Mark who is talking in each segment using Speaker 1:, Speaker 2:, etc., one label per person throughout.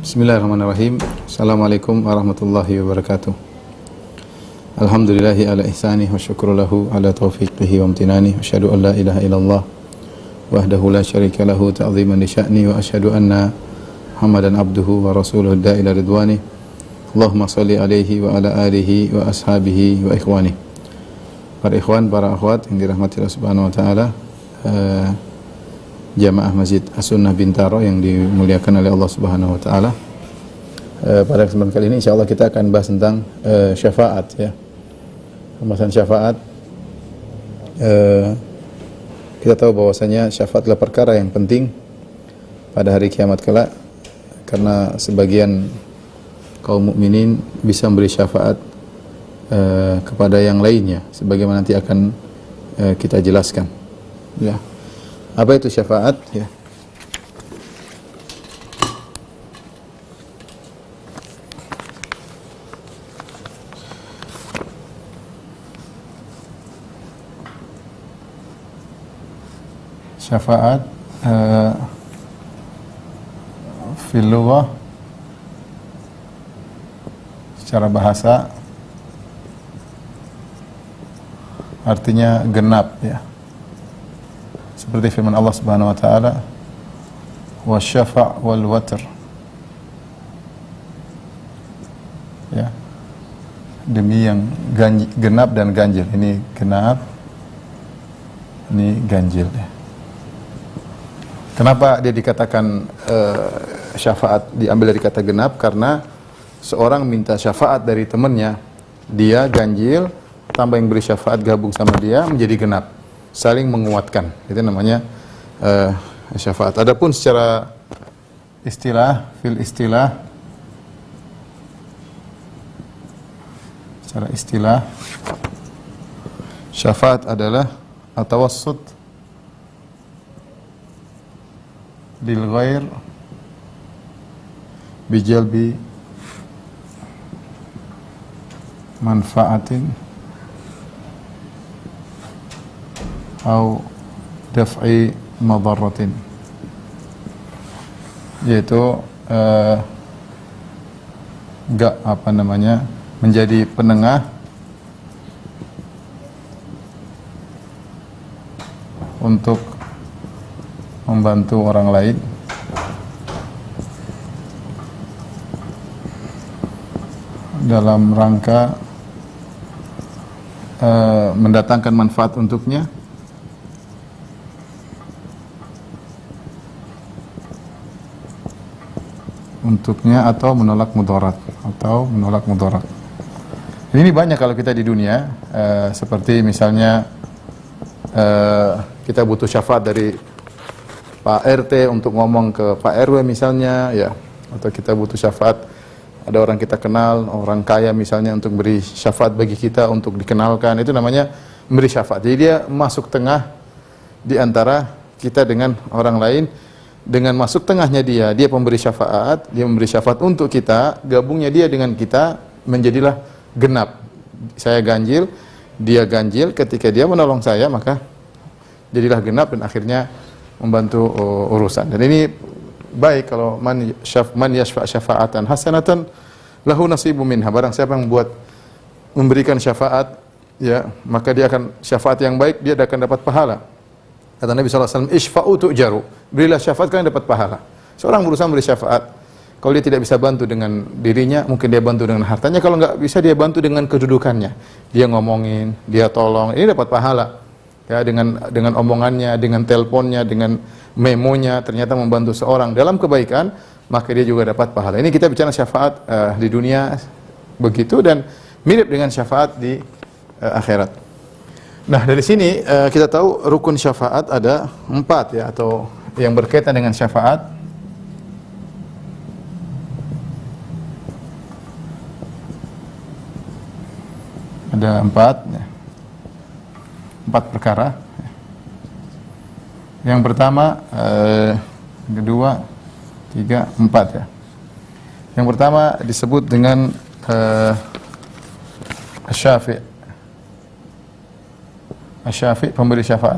Speaker 1: Bismillahirrahmanirrahim. Assalamualaikum warahmatullahi wabarakatuh. Alhamdulillahi ala ihsanih wa syukru lahu ala taufiqihi wa amtinani. Asyhadu an la ilaha illallah wahdahu la syarika lahu ta'ziman li sya'ni wa asyhadu anna Muhammadan abduhu wa rasuluhu da'ila ridwani. Allahumma salli alaihi wa ala alihi wa ashabihi wa ikhwani. Para ikhwan, para akhwat yang dirahmati Allah Subhanahu wa taala, Jamaah Masjid As-Sunnah Bintaro yang dimuliakan oleh Allah Subhanahu wa taala. Pada kesempatan kali ini insyaallah kita akan bahas tentang syafaat ya. Pembahasan syafaat. Kita tahu bahwasanya syafaat adalah perkara yang penting pada hari kiamat kelak, karena sebagian kaum mukminin bisa memberi syafaat kepada yang lainnya, sebagaimana nanti akan kita jelaskan. Ya. Apa itu syafaat? Ya. Syafaat fil lughah secara bahasa artinya genap ya. Seperti firman Allah Subhanahu wa taala, wasyafa' wal watr. Ya. Demi yang genap dan ganjil. Ini genap, ini ganjil ya. Kenapa dia dikatakan syafaat diambil dari kata genap? Karena seorang minta syafaat dari temannya, dia ganjil, tambah yang beri syafaat gabung sama dia menjadi genap. Saling menguatkan, itu namanya syafaat. Adapun secara istilah, secara istilah, syafaat adalah at-tawassut lil ghair bijalbi manfaatin atau daf'i madaratin, yaitu menjadi penengah untuk membantu orang lain dalam rangka mendatangkan manfaat untuknya atau menolak mudarat. Ini banyak kalau kita di dunia, seperti misalnya kita butuh syafaat dari Pak RT untuk ngomong ke Pak RW misalnya ya, atau kita butuh syafaat, ada orang kita kenal, orang kaya misalnya, untuk beri syafaat bagi kita untuk dikenalkan, itu namanya memberi syafaat. Jadi dia masuk tengah di antara kita dengan orang lain. Dengan masuk tengahnya dia pemberi syafaat, dia memberi syafaat untuk kita, gabungnya dia dengan kita menjadilah genap. Saya ganjil, dia ganjil, ketika dia menolong saya maka jadilah genap dan akhirnya membantu urusan. Dan ini baik kalau man yashfa' syafa'atan hasanatan lahu nasibu minha. Barang siapa yang memberikan syafaat ya, maka dia akan syafaat yang baik, dia akan dapat pahala. Kata Nabi SAW, ishfa'u tu'jaru, berilah syafaat kalian dapat pahala. Seorang berusaha memberi syafaat, kalau dia tidak bisa bantu dengan dirinya, mungkin dia bantu dengan hartanya. Kalau nggak bisa, dia bantu dengan kedudukannya. Dia ngomongin, dia tolong, ini dapat pahala. Ya, dengan omongannya, dengan teleponnya, dengan memonya, ternyata membantu seorang dalam kebaikan, maka dia juga dapat pahala. Ini kita bicara syafaat di dunia begitu, dan mirip dengan syafaat di akhirat. Nah, dari sini kita tahu rukun syafaat ada 4 ya, atau yang berkaitan dengan syafaat. Ada 4 ya. 4 perkara. Yang pertama, kedua, 3, 4 ya. Yang pertama disebut dengan asy-syafi'. Asy-syafi', pemberi syafaat.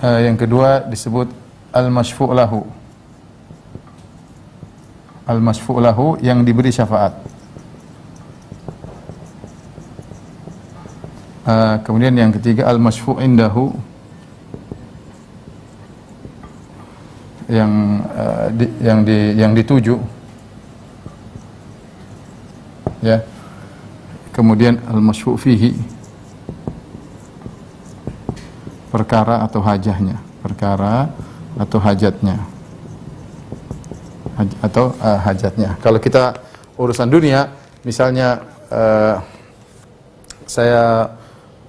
Speaker 1: Yang kedua disebut al-masyfu' lahu. Al-masyfu' lahu, yang diberi syafaat. Kemudian yang ketiga al-masyfu' indahu, yang dituju, ya. Kemudian al-masyfu' fihi, perkara atau hajahnya, perkara atau hajatnya, hajatnya. Kalau kita urusan dunia, misalnya saya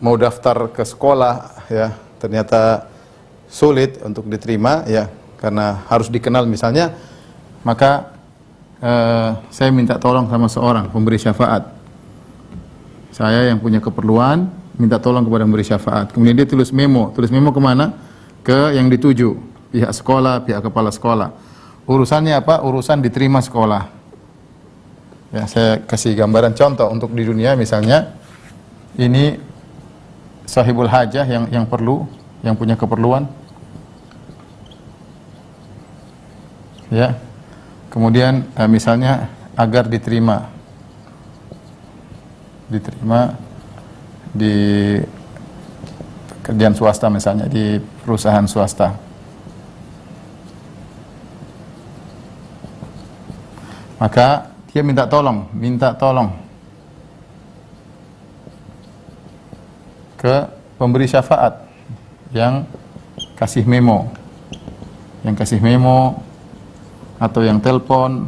Speaker 1: mau daftar ke sekolah, ya, ternyata sulit untuk diterima, ya, karena harus dikenal misalnya, maka saya minta tolong sama seorang pemberi syafaat. Saya yang punya keperluan minta tolong kepada pemberi syafaat. Kemudian dia tulis memo kemana? Ke yang dituju, pihak sekolah, pihak kepala sekolah. Urusannya apa? Urusan diterima sekolah. Ya, saya kasih gambaran contoh untuk di dunia, misalnya ini sahibul hajah yang perlu, yang punya keperluan. Ya. Kemudian misalnya agar diterima di pekerjaan swasta, misalnya di perusahaan swasta. Maka dia minta tolong ke pemberi syafaat yang kasih memo atau yang telepon,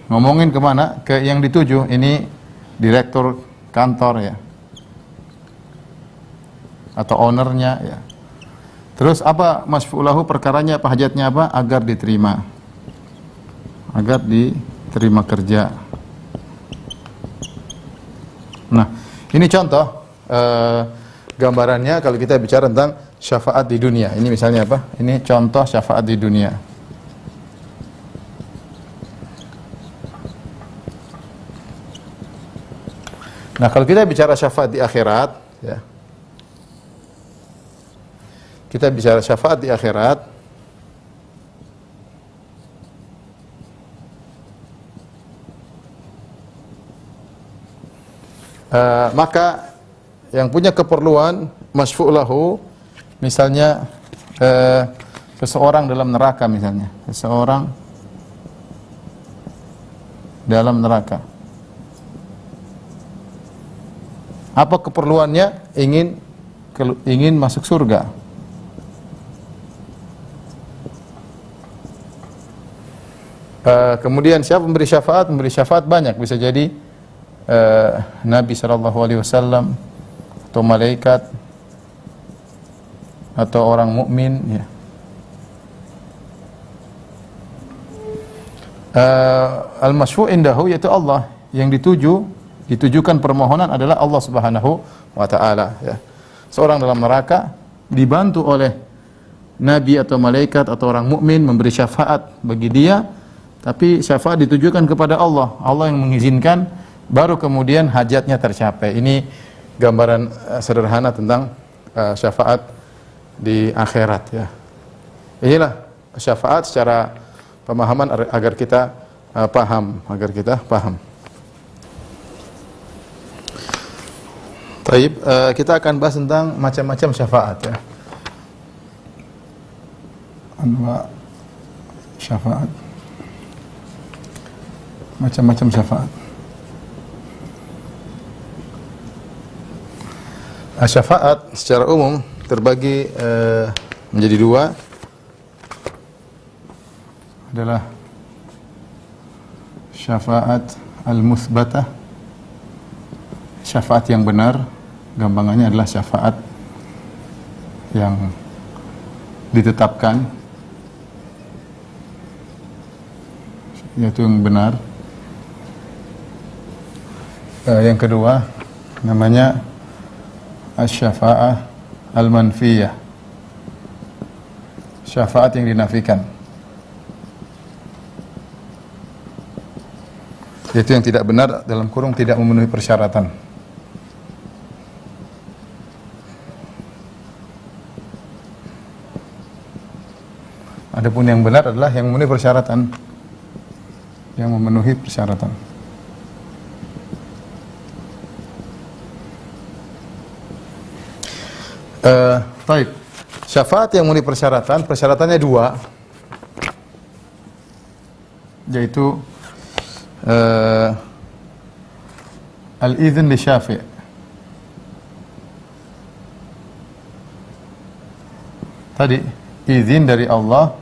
Speaker 1: ngomongin kemana? Ke yang dituju. Ini direktur kantor, ya, atau ownernya, ya. Terus apa masyfu' lahu, perkaranya apa, hajatnya apa? Agar diterima kerja. Nah, ini contoh gambarannya kalau kita bicara tentang syafaat di dunia. Ini misalnya apa? Ini contoh syafaat di dunia. Nah, kalau kita bicara syafaat di akhirat, ya, kita bicara syafaat di akhirat, maka yang punya keperluan masyfu' lahu, misalnya seseorang dalam neraka, misalnya seseorang dalam neraka. Apa keperluannya? Ingin masuk surga. Kemudian siapa memberi syafaat? Memberi syafaat banyak, bisa jadi Nabi SAW, atau malaikat, atau orang mukmin, ya. Al-masyfu' indahu, yaitu Allah, yang ditujukan permohonan adalah Allah Subhanahu wa taala, ya. Seorang dalam neraka dibantu oleh nabi atau malaikat atau orang mukmin memberi syafaat bagi dia, tapi syafaat ditujukan kepada Allah. Allah yang mengizinkan, baru kemudian hajatnya tercapai. Ini gambaran sederhana tentang syafaat di akhirat, ya. Inilah syafaat secara pemahaman agar kita paham. Baik, kita akan bahas tentang macam-macam syafaat, ya. Anwa syafaat. Macam-macam syafaat. Syafaat secara umum terbagi menjadi dua. Adalah syafaat al-muthbatah, syafaat yang benar. Gampangannya adalah syafaat yang ditetapkan, yaitu yang benar. Yang kedua namanya asy-syafa'ah al-manfiyah, syafaat yang dinafikan, yaitu yang tidak benar, dalam kurung tidak memenuhi persyaratan. Adapun yang benar adalah yang memenuhi persyaratan. Yang memenuhi persyaratan. Baik. Syafaat yang memenuhi persyaratan, persyaratannya dua, yaitu al-idzn li syafi'. Tadi izin dari Allah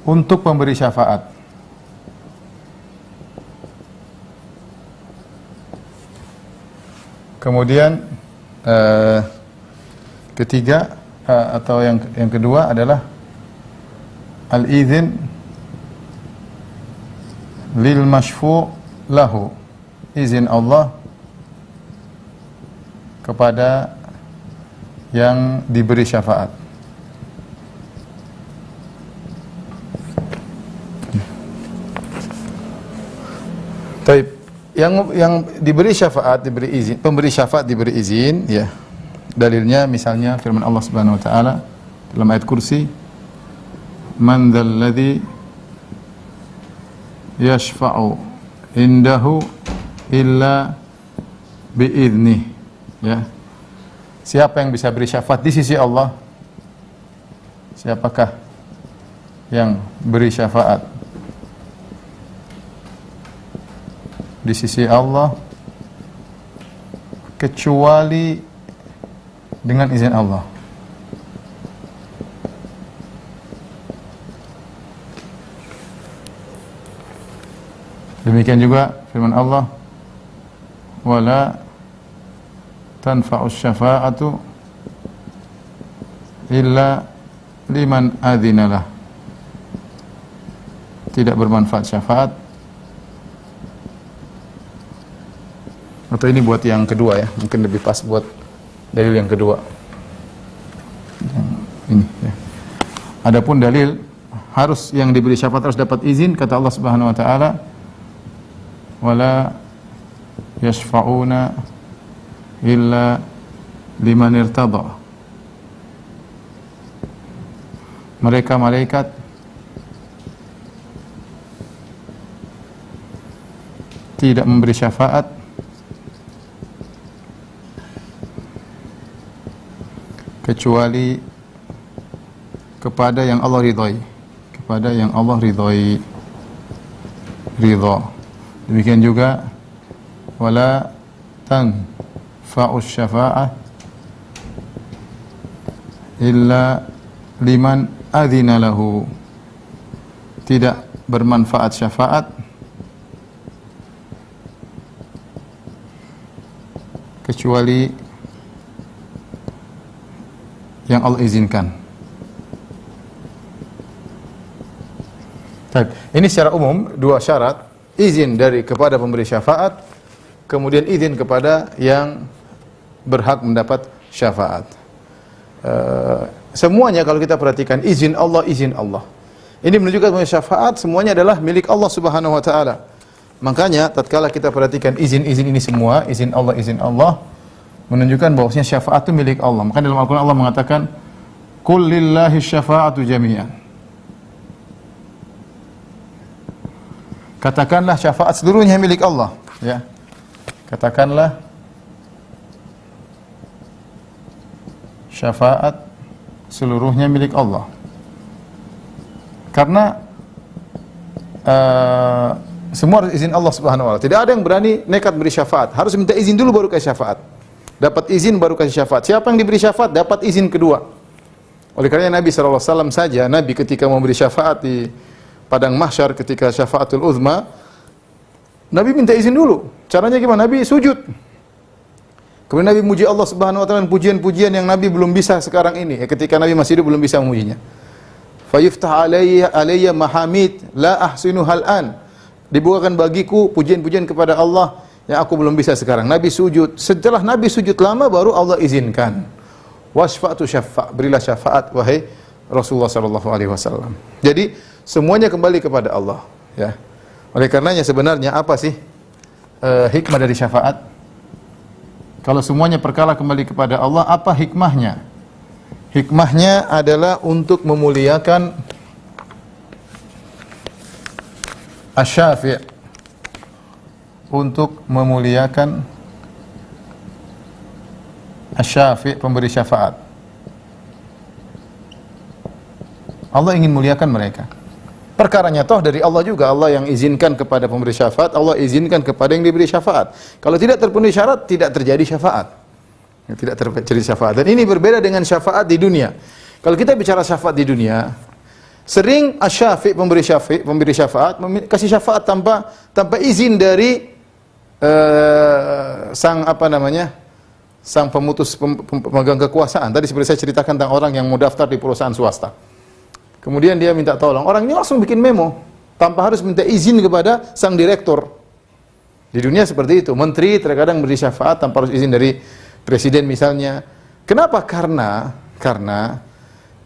Speaker 1: untuk memberi syafaat. Kemudian ketiga atau yang kedua adalah al-idzn lil masyfu' lahu, izin Allah kepada yang diberi syafaat. Taib. Yang diberi syafaat diberi izin, pemberi syafaat diberi izin, ya. Dalilnya misalnya firman Allah Subhanahu wa taala dalam ayat kursi, "Man dzal ladzi yashfa'u indahu illa bi'idnih." Ya. Siapa yang bisa beri syafaat di sisi Allah? Siapakah yang beri syafaat di sisi Allah kecuali dengan izin Allah? Demikian juga firman Allah, wala tanfa'us syafa'atu illa liman adzinalah. Tidak bermanfaat syafaat. Atau ini buat yang kedua ya, mungkin lebih pas buat dalil yang kedua. Ini ya. Adapun dalil harus yang diberi syafaat harus dapat izin, kata Allah Subhanahu wa taala, wala yashfa'una illa liman irtada. Mereka malaikat tidak memberi syafaat kecuali kepada yang Allah ridhai, kepada yang Allah ridhai, ridha. Demikian juga wala tanfa'us syafa'ah illa liman adzina lahu. Tidak bermanfaat syafaat kecuali yang Allah izinkan. Ini secara umum dua syarat, izin dari kepada pemberi syafaat, kemudian izin kepada yang berhak mendapat syafaat. Semuanya kalau kita perhatikan izin Allah, izin Allah. Ini menunjukkan bahwa syafaat semuanya adalah milik Allah Subhanahu wa taala. Makanya tatkala kita perhatikan izin-izin ini semua, izin Allah menunjukkan bahwasanya syafaat itu milik Allah. Maka dalam Al-Qur'an Allah mengatakan, "Qul lillahi syafa'atu jami'an." Katakanlah syafaat seluruhnya milik Allah, ya. Katakanlah syafaat seluruhnya milik Allah. Karena semua harus izin Allah Subhanahu wa taala. Tidak ada yang berani nekat beri syafaat. Harus minta izin dulu baru kasih syafaat. Dapat izin baru kasih syafaat. Siapa yang diberi syafaat dapat izin kedua. Oleh karena Nabi sallallahu alaihi wasallam saja, Nabi ketika memberi syafaat di padang mahsyar ketika syafaatul uzma, Nabi minta izin dulu. Caranya gimana? Nabi sujud. Kemudian Nabi muji Allah Subhanahu wa taala, pujian-pujian yang Nabi belum bisa sekarang ini. Ketika Nabi masih hidup belum bisa memujinya. Fayiftah alayya mahamid la ahsinu hal'an. Dibukakan bagiku pujian-pujian kepada Allah yang aku belum bisa sekarang. Nabi sujud. Setelah Nabi sujud lama baru Allah izinkan. Wasfa'tu syafa', berilah syafaat wahai Rasulullah sallallahu alaihi wasallam. Jadi semuanya kembali kepada Allah, ya. Oleh karenanya sebenarnya apa sih hikmah dari syafaat? Kalau semuanya perkara kembali kepada Allah, apa hikmahnya? Hikmahnya adalah untuk memuliakan asy-syafi', untuk memuliakan asy-syafi', pemberi syafaat. Allah ingin muliakan mereka. Perkaranya toh dari Allah juga, Allah yang izinkan kepada pemberi syafaat, Allah izinkan kepada yang diberi syafaat. Kalau tidak terpenuhi syarat, tidak terjadi syafaat. Tidak terjadi syafaat. Dan ini berbeda dengan syafaat di dunia. Kalau kita bicara syafaat di dunia, sering asy-syafi', pemberi syafaat kasih syafaat tanpa izin dari sang sang pemegang kekuasaan. Tadi seperti saya ceritakan tentang orang yang mau daftar di perusahaan swasta. Kemudian dia minta tolong, orang ini langsung bikin memo tanpa harus minta izin kepada sang direktur. Di dunia seperti itu, menteri terkadang beri syafaat tanpa harus izin dari presiden misalnya. Kenapa? Karena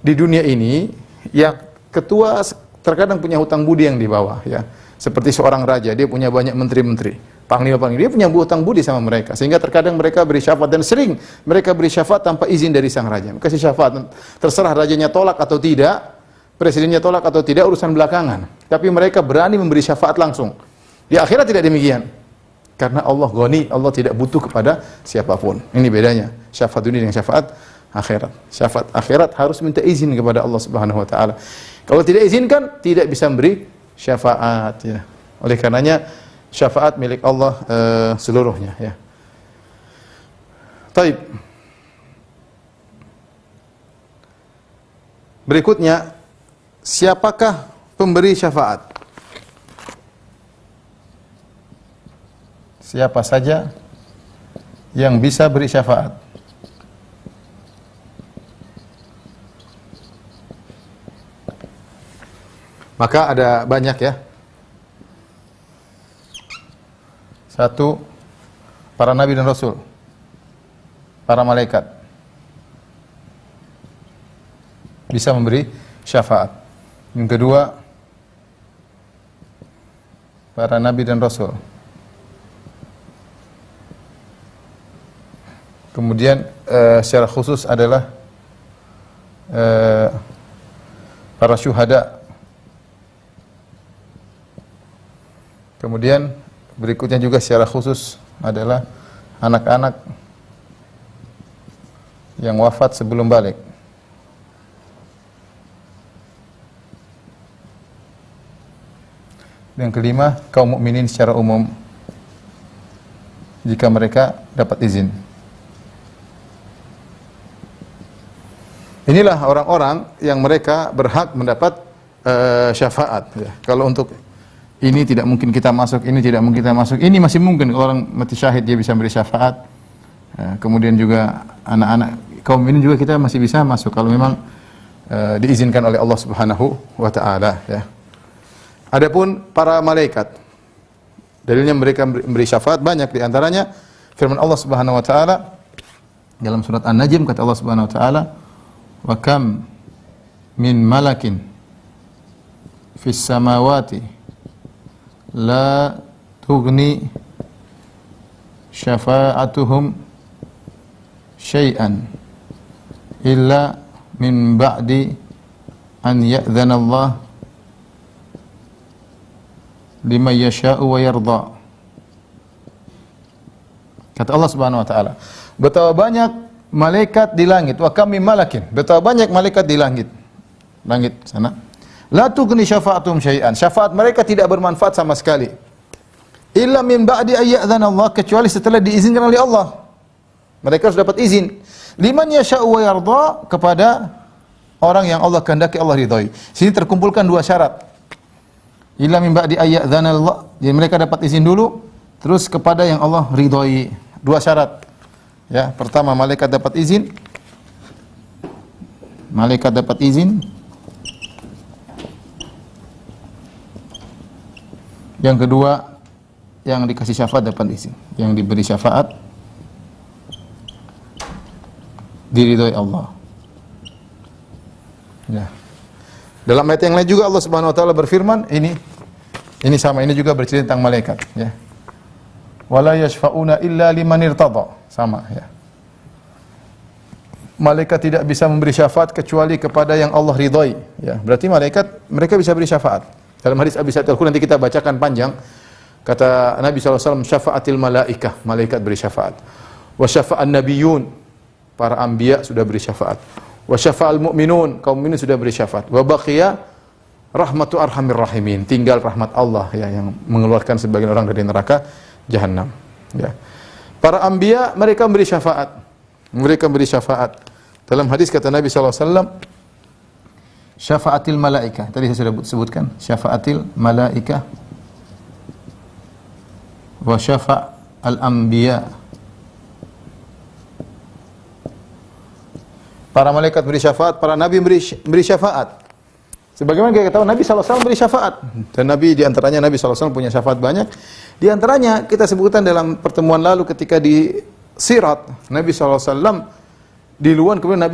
Speaker 1: di dunia ini yang ketua terkadang punya hutang budi yang di bawah, ya. Seperti seorang raja, dia punya banyak menteri-menteri, panglima-panglima, dia punya hutang budi sama mereka, sehingga terkadang mereka beri syafaat, dan sering mereka beri syafaat tanpa izin dari sang raja. Kasih syafaat, terserah rajanya tolak atau tidak, presidennya tolak atau tidak, urusan belakangan. Tapi mereka berani memberi syafaat langsung. Di akhirat tidak demikian. Karena Allah Ghani, Allah tidak butuh kepada siapapun. Ini bedanya syafaat dunia dengan syafaat akhirat. Syafaat akhirat harus minta izin kepada Allah Subhanahu wa taala. Kalau tidak izinkan, tidak bisa memberi syafaat, ya. Oleh karenanya syafaat milik Allah seluruhnya, ya. Taib. Berikutnya, siapakah pemberi syafaat? Siapa saja yang bisa beri syafaat? Maka ada banyak, ya. Satu, para nabi dan rasul, para malaikat bisa memberi syafaat. Yang kedua, para nabi dan rasul. Kemudian secara khusus adalah para syuhada. Kemudian berikutnya juga secara khusus adalah anak-anak yang wafat sebelum balik. Yang kelima, kaum mukminin secara umum jika mereka dapat izin. Inilah orang-orang yang mereka berhak mendapat syafaat, ya. Kalau untuk ini tidak mungkin kita masuk, ini tidak mungkin kita masuk, ini masih mungkin kalau orang mati syahid dia bisa beri syafaat. Kemudian juga anak-anak kaum ini juga kita masih bisa masuk kalau memang diizinkan oleh Allah Subhanahu wa taala, ya. Adapun para malaikat, dalilnya mereka memberi syafaat banyak, di antaranya firman Allah Subhanahu wa taala dalam surat An-Najm, kata Allah Subhanahu wa taala, "Wa kam min malakin fis samawati la tughni syafa'atuhum syai'an illa min ba'di an ya'dhana Allah liman yasha'u wa yarda." Kata Allah Subhanahu wa taala, betapa banyak malaikat di langit, wa kam min malakin, betapa banyak malaikat di langit sana, la tughni syafa'atuhum syai'an, syafaat mereka tidak bermanfaat sama sekali, illa min ba'di ayyadzana Allah, kecuali setelah diizinkan oleh Allah. Mereka harus dapat izin. Liman yasha'u wa yarda, kepada orang yang Allah kehendaki, Allah ridhai. Sini terkumpulkan dua syarat. Illa min ba'di ayyadzana Allah, jadi mereka dapat izin dulu, terus kepada yang Allah ridhai. Dua syarat. Ya, pertama malaikat dapat izin. Malaikat dapat izin. Yang kedua, yang dikasih syafaat dapat izin. Yang diberi syafaat diridhoi Allah. Ya. Dalam ayat yang lain juga Allah Subhanahu wa taala berfirman, ini sama, ini juga bercerita tentang malaikat, ya. Wala yashfa'una illa liman irtada, sama, ya. malaikat tidak bisa memberi syafaat kecuali kepada yang Allah ridhai. Ya, berarti mereka bisa beri syafaat. Dalam hadis Abi Sa'id Al-Khudri nanti kita bacakan panjang. Kata Nabi SAW, syafa'atil malaikah, malaikat beri syafaat. Wa syafa'an nabiyun, para anbiya sudah beri syafaat. Wa syafa'al mu'minun, kaum mukminin sudah beri syafaat. Wa baqiya rahmatu arhamir rahimin, tinggal rahmat Allah ya yang mengeluarkan sebagian orang dari neraka jahanam. Ya. Para anbiya mereka beri syafaat. Mereka beri syafaat. Dalam hadis kata Nabi SAW, syafa'atil malaikah. Tadi saya sudah sebutkan, syafa'atil malaikah wa syafa'al anbiya. Para malaikat beri syafaat, para nabi beri syafaat. Sebagaimana kita tahu Nabi SAW beri syafaat. Dan Nabi di antaranya Nabi SAW punya syafaat banyak. Di antaranya kita sebutkan dalam pertemuan lalu ketika di Sirat, Nabi SAW di luar kemudian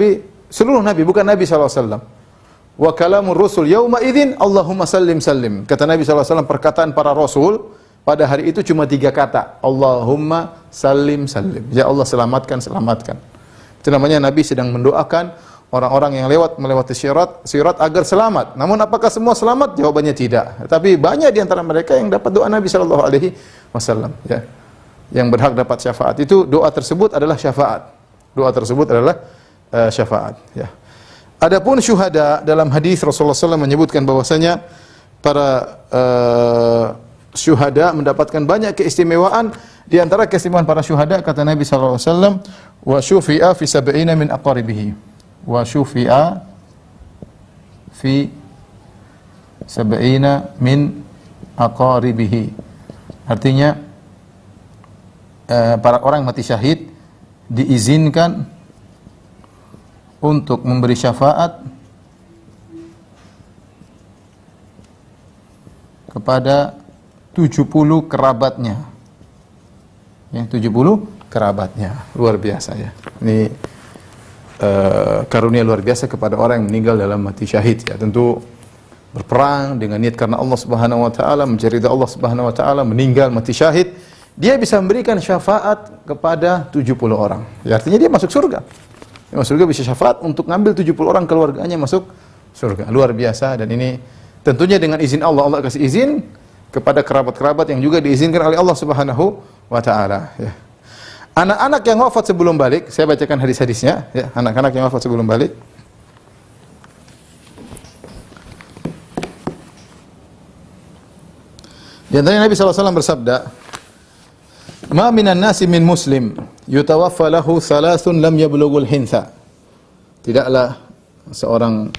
Speaker 1: seluruh Nabi, bukan Nabi SAW. Wa kalamur rusul yauma idzin Allahumma sallim sallim. Kata Nabi SAW, perkataan para rasul pada hari itu cuma 3 kata. Allahumma sallim sallim. Ya Allah selamatkan, selamatkan. Itu namanya Nabi sedang mendoakan orang-orang yang melewati sirat agar selamat. Namun apakah semua selamat? Jawabannya tidak. Tapi banyak di antara mereka yang dapat doa Nabi sallallahu alaihi wasallam, ya. Yang berhak dapat syafaat. Itu doa tersebut adalah syafaat. Doa tersebut adalah syafaat, ya. Adapun syuhada, dalam hadis Rasulullah SAW menyebutkan bahwasanya para syuhada mendapatkan banyak keistimewaan. Di antara keistimewaan para syuhada kata Nabi sallallahu alaihi wasallam, wa syufi'a fi sab'ina min aqaribihi. Wa syufi'a fi sab'ina min aqaribihi. Artinya para orang mati syahid diizinkan untuk memberi syafaat kepada 70 kerabatnya. Yang 70 kerabatnya. Luar biasa ya. Ini karunia luar biasa kepada orang yang meninggal dalam mati syahid ya. Tentu berperang dengan niat karena Allah Subhanahu wa taala, mencari ridha Allah Subhanahu wa taala, meninggal mati syahid, dia bisa memberikan syafaat kepada 70 orang. Ya, artinya dia masuk surga. Dia masuk surga bisa syafaat untuk ngambil 70 orang keluarganya masuk surga. Luar biasa, dan ini tentunya dengan izin Allah. Allah kasih izin kepada kerabat-kerabat yang juga diizinkan oleh Allah Subhanahu wa taala ya. Anak-anak yang wafat sebelum balik, saya bacakan hadis-hadisnya ya, anak-anak yang wafat sebelum balik. Di antaranya Nabi SAW bersabda, "Ma minan nasi min muslim yutawaffa lahu thalathun lam yablughul hintha." Tidaklah seorang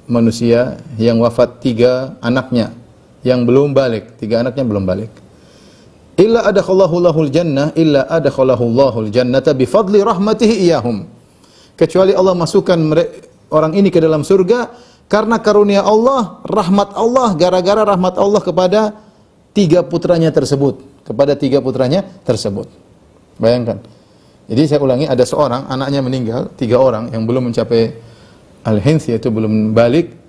Speaker 1: manusia yang wafat 3 anaknya yang belum balik, 3 anaknya belum balik. Illa adakhallahu lahul jannah, illa adakhallahu lahul jannata bifadli rahmatihi iyahum. Kecuali Allah masukkan orang ini ke dalam surga karena karunia Allah, rahmat Allah, gara-gara rahmat Allah kepada 3 putranya tersebut, kepada 3 putranya tersebut. Bayangkan. Jadi saya ulangi, ada seorang anaknya meninggal, 3 orang yang belum mencapai al-hinth, yaitu belum balik.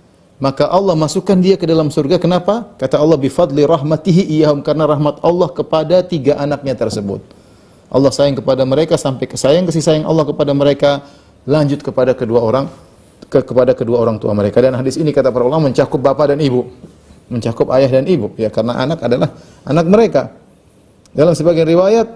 Speaker 1: Maka Allah masukkan dia ke dalam surga. Kenapa? Kata Allah, bifadli rahmatihi iyahum, karena rahmat Allah kepada 3 anaknya tersebut. Allah sayang kepada mereka sampai kasih sayang Allah kepada mereka lanjut kepada kedua orang tua mereka. Dan hadis ini kata para ulama mencakup bapak dan ibu, mencakup ayah dan ibu ya, karena anak adalah anak mereka. Dalam sebagian riwayat,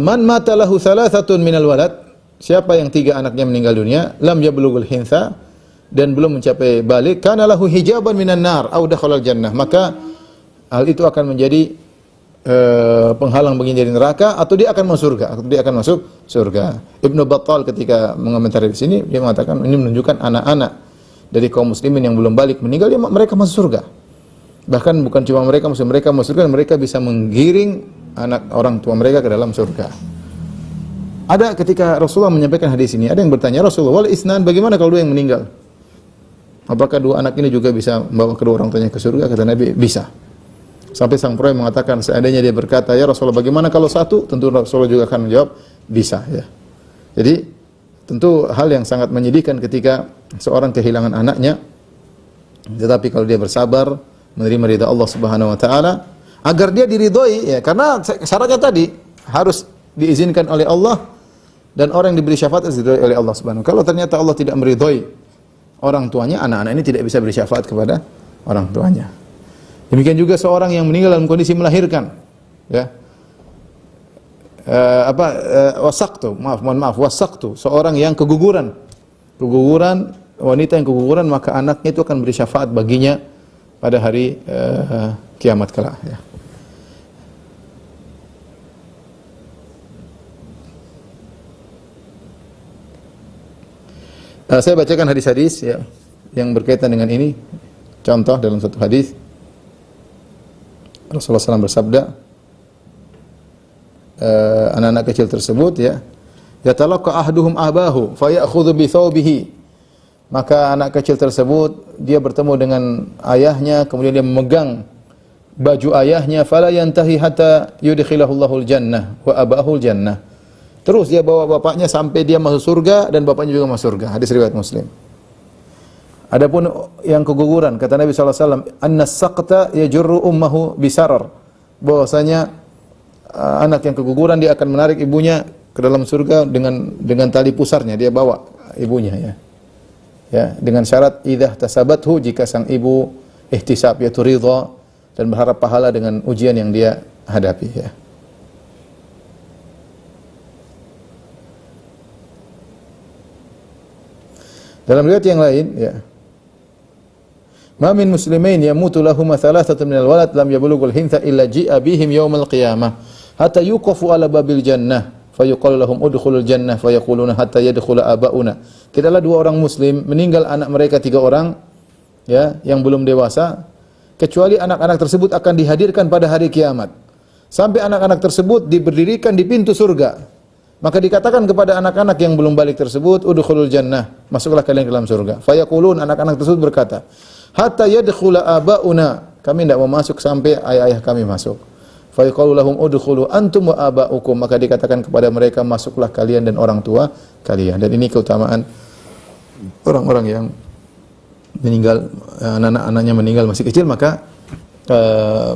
Speaker 1: man mata lahu thalathatun minal walad, siapa yang 3 anaknya meninggal dunia, lam yablughul hintha, dan belum mencapai balik, kana lahu hijaban minan nar au dakhalal jannah, maka hal itu akan menjadi penghalang baginya dari neraka, atau dia akan masuk surga, Ibnu Battal ketika mengomentari di sini, dia mengatakan ini menunjukkan anak-anak dari kaum muslimin yang belum balik meninggal, mereka masuk surga. Bahkan bukan cuma mereka masuk surga, mereka bisa menggiring anak orang tua mereka ke dalam surga. Ada ketika Rasulullah menyampaikan hadis ini, ada yang bertanya, Rasulullah, wal isnan, bagaimana kalau 2 yang meninggal? Apakah 2 anak ini juga bisa membawa kedua orang tuanya ke surga? Kata Nabi, bisa. Sampai sang perawi mengatakan, seandainya dia berkata, ya Rasulullah, bagaimana kalau 1? Tentu Rasulullah juga akan menjawab, bisa. Ya. Jadi, tentu hal yang sangat menyedihkan ketika seorang kehilangan anaknya. Tetapi kalau dia bersabar, menerima ridha Allah Subhanahu wa taala, agar dia diridhoi ya, karena syaratnya tadi harus diizinkan oleh Allah dan orang yang diberi syafaat diridhoi oleh Allah Subhanahu. Kalau ternyata Allah tidak meridhoi orang tuanya, anak-anak ini tidak bisa beri syafaat kepada orang tuanya. Demikian juga seorang yang meninggal dalam kondisi melahirkan, ya. Wasaktu, seorang yang keguguran, wanita yang keguguran, maka anaknya itu akan beri syafaat baginya pada hari kiamat kelak, ya. Saya bacakan hadis-hadis, ya, yang berkaitan dengan ini. Contoh dalam satu hadis Rasulullah SAW bersabda, anak-anak kecil tersebut, ya, yatalaqqa ahduhum abahu fayakhudhu bi thawbihi. Maka anak kecil tersebut dia bertemu dengan ayahnya, kemudian dia memegang baju ayahnya, fala yantahi hatta yudkhilahu Allahul jannah wa abahul jannah. Terus dia bawa bapaknya sampai dia masuk surga dan bapaknya juga masuk surga. Hadis riwayat Muslim. Adapun yang keguguran, kata Nabi SAW, an-nasaqta yajurru ummahu bisarar. Bahwasanya anak yang keguguran dia akan menarik ibunya ke dalam surga dengan tali pusarnya, dia bawa ibunya, ya. Ya, dengan syarat idza tasabathu, jika sang ibu ihtisab, yaitu ridha dan berharap pahala dengan ujian yang dia hadapi, ya. Dalam riwayat yang lain, ya, ma min muslimain yamutu lahum thalathatu minal walad lam yablughul hintha illa ji'a bihim yaumal qiyamah hatta yuqafu ala babil jannah fayuqalu lahum udkhulul jannah fayaquluna hatta yadkhula abauna. Tidaklah dua orang muslim meninggal anak mereka 3 orang, ya, yang belum dewasa, kecuali anak-anak tersebut akan dihadirkan pada hari kiamat. Sampai anak-anak tersebut diberdirikan di pintu surga. Maka dikatakan kepada anak-anak yang belum balik tersebut, udkhulul jannah, masuklah kalian ke dalam surga. Fayaqulun, anak-anak tersebut berkata, hatta yadkhula abauna, kami tidak mau masuk sampai ayah-ayah kami masuk. Fayaqulu lahum udkhulu antum wa abaukum, maka dikatakan kepada mereka, masuklah kalian dan orang tua kalian. Dan ini keutamaan orang-orang yang meninggal, anak-anaknya meninggal masih kecil, maka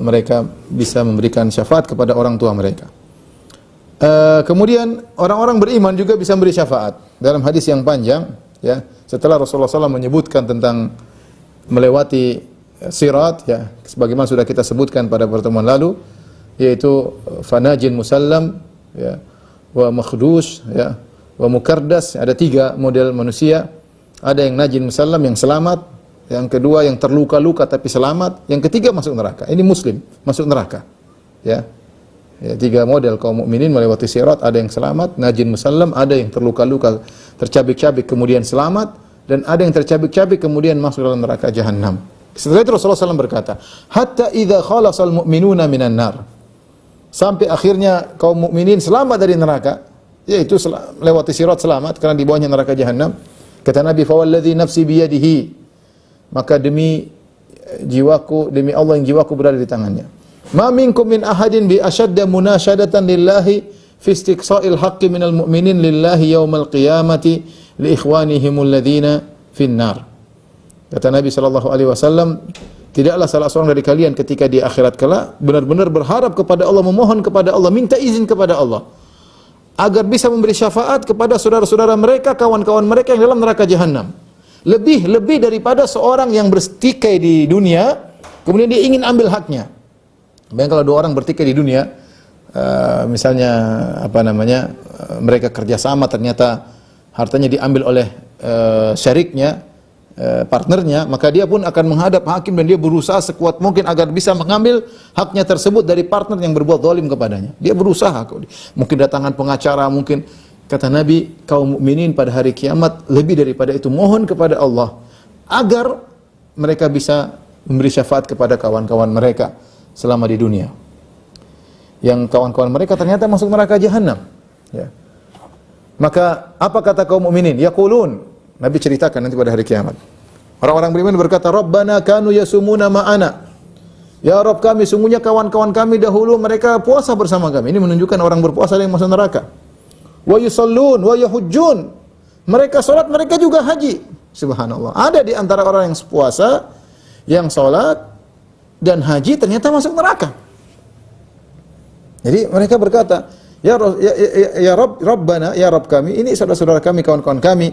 Speaker 1: mereka bisa memberikan syafaat kepada orang tua mereka. Kemudian orang-orang beriman juga bisa memberi syafaat. Dalam hadis yang panjang, ya, setelah Rasulullah SAW menyebutkan tentang melewati sirat, ya, sebagaimana sudah kita sebutkan pada pertemuan lalu, yaitu fanajin musallam, ya, wa makhdus, ya, wa mukardas. Ada 3 model manusia. Ada yang najin musallam, yang selamat. Yang kedua yang terluka-luka tapi selamat. Yang ketiga masuk neraka. Ini muslim, masuk neraka, ya. Ya, 3 model kaum mukminin melewati sirat. Ada yang selamat, najin musallam, ada yang terluka-luka, tercabik-cabik kemudian selamat, dan ada yang tercabik-cabik kemudian masuk dalam neraka jahanam. Setelah itu Rasulullah SAW berkata, hatta idza khalasal mu'minuna minan nar, sampai akhirnya kaum mukminin selamat dari neraka, yaitu lewati sirat selamat karena di bawahnya neraka jahanam. Kata Nabi, fa walladzi nafsi biyadihi, maka demi jiwaku, demi Allah yang jiwaku berada di tangannya, ma minkum min ahadin bi ashadda munasyadatan lillahi fi istiqsa'il haqqi minal mu'minin lillahi yaumal qiyamati li ikhwanihimul ladzina fin nar. Kata Nabi sallallahu alaihi wasallam, tidaklah salah seorang dari kalian ketika di akhirat kelak benar-benar berharap kepada Allah, memohon kepada Allah, minta izin kepada Allah agar bisa memberi syafaat kepada saudara-saudara mereka, kawan-kawan mereka yang dalam neraka jahanam. Lebih daripada seorang yang bertikai di dunia kemudian dia ingin ambil haknya. Bayangkan kalau 2 orang bertikai di dunia, misalnya mereka kerjasama, ternyata hartanya diambil oleh syariknya, partnernya, maka dia pun akan menghadap hakim dan dia berusaha sekuat mungkin agar bisa mengambil haknya tersebut dari partner yang berbuat zalim kepadanya. Dia berusaha, mungkin datangan pengacara, mungkin. Kata Nabi, kaum mukminin pada hari kiamat lebih daripada itu mohon kepada Allah agar mereka bisa memberi syafaat kepada kawan-kawan mereka selama di dunia, yang kawan-kawan mereka ternyata masuk neraka jahanam, ya. Maka apa kata kaum mukminin? Yaqulun, Nabi ceritakan nanti pada hari kiamat. Orang-orang beriman berkata, Rabbana kanu yasumuna ma'ana. Ya Rabb kami, sungguhnya kawan-kawan kami dahulu mereka puasa bersama kami. Ini menunjukkan orang berpuasa yang masuk neraka. Wa yusallun wa yahujjun. Mereka salat, mereka juga haji. Subhanallah. Ada di antara orang yang puasa, yang salat dan haji ternyata masuk neraka. Jadi mereka berkata, Rabbana, ya Rabb kami, ini saudara-saudara kami, kawan-kawan kami.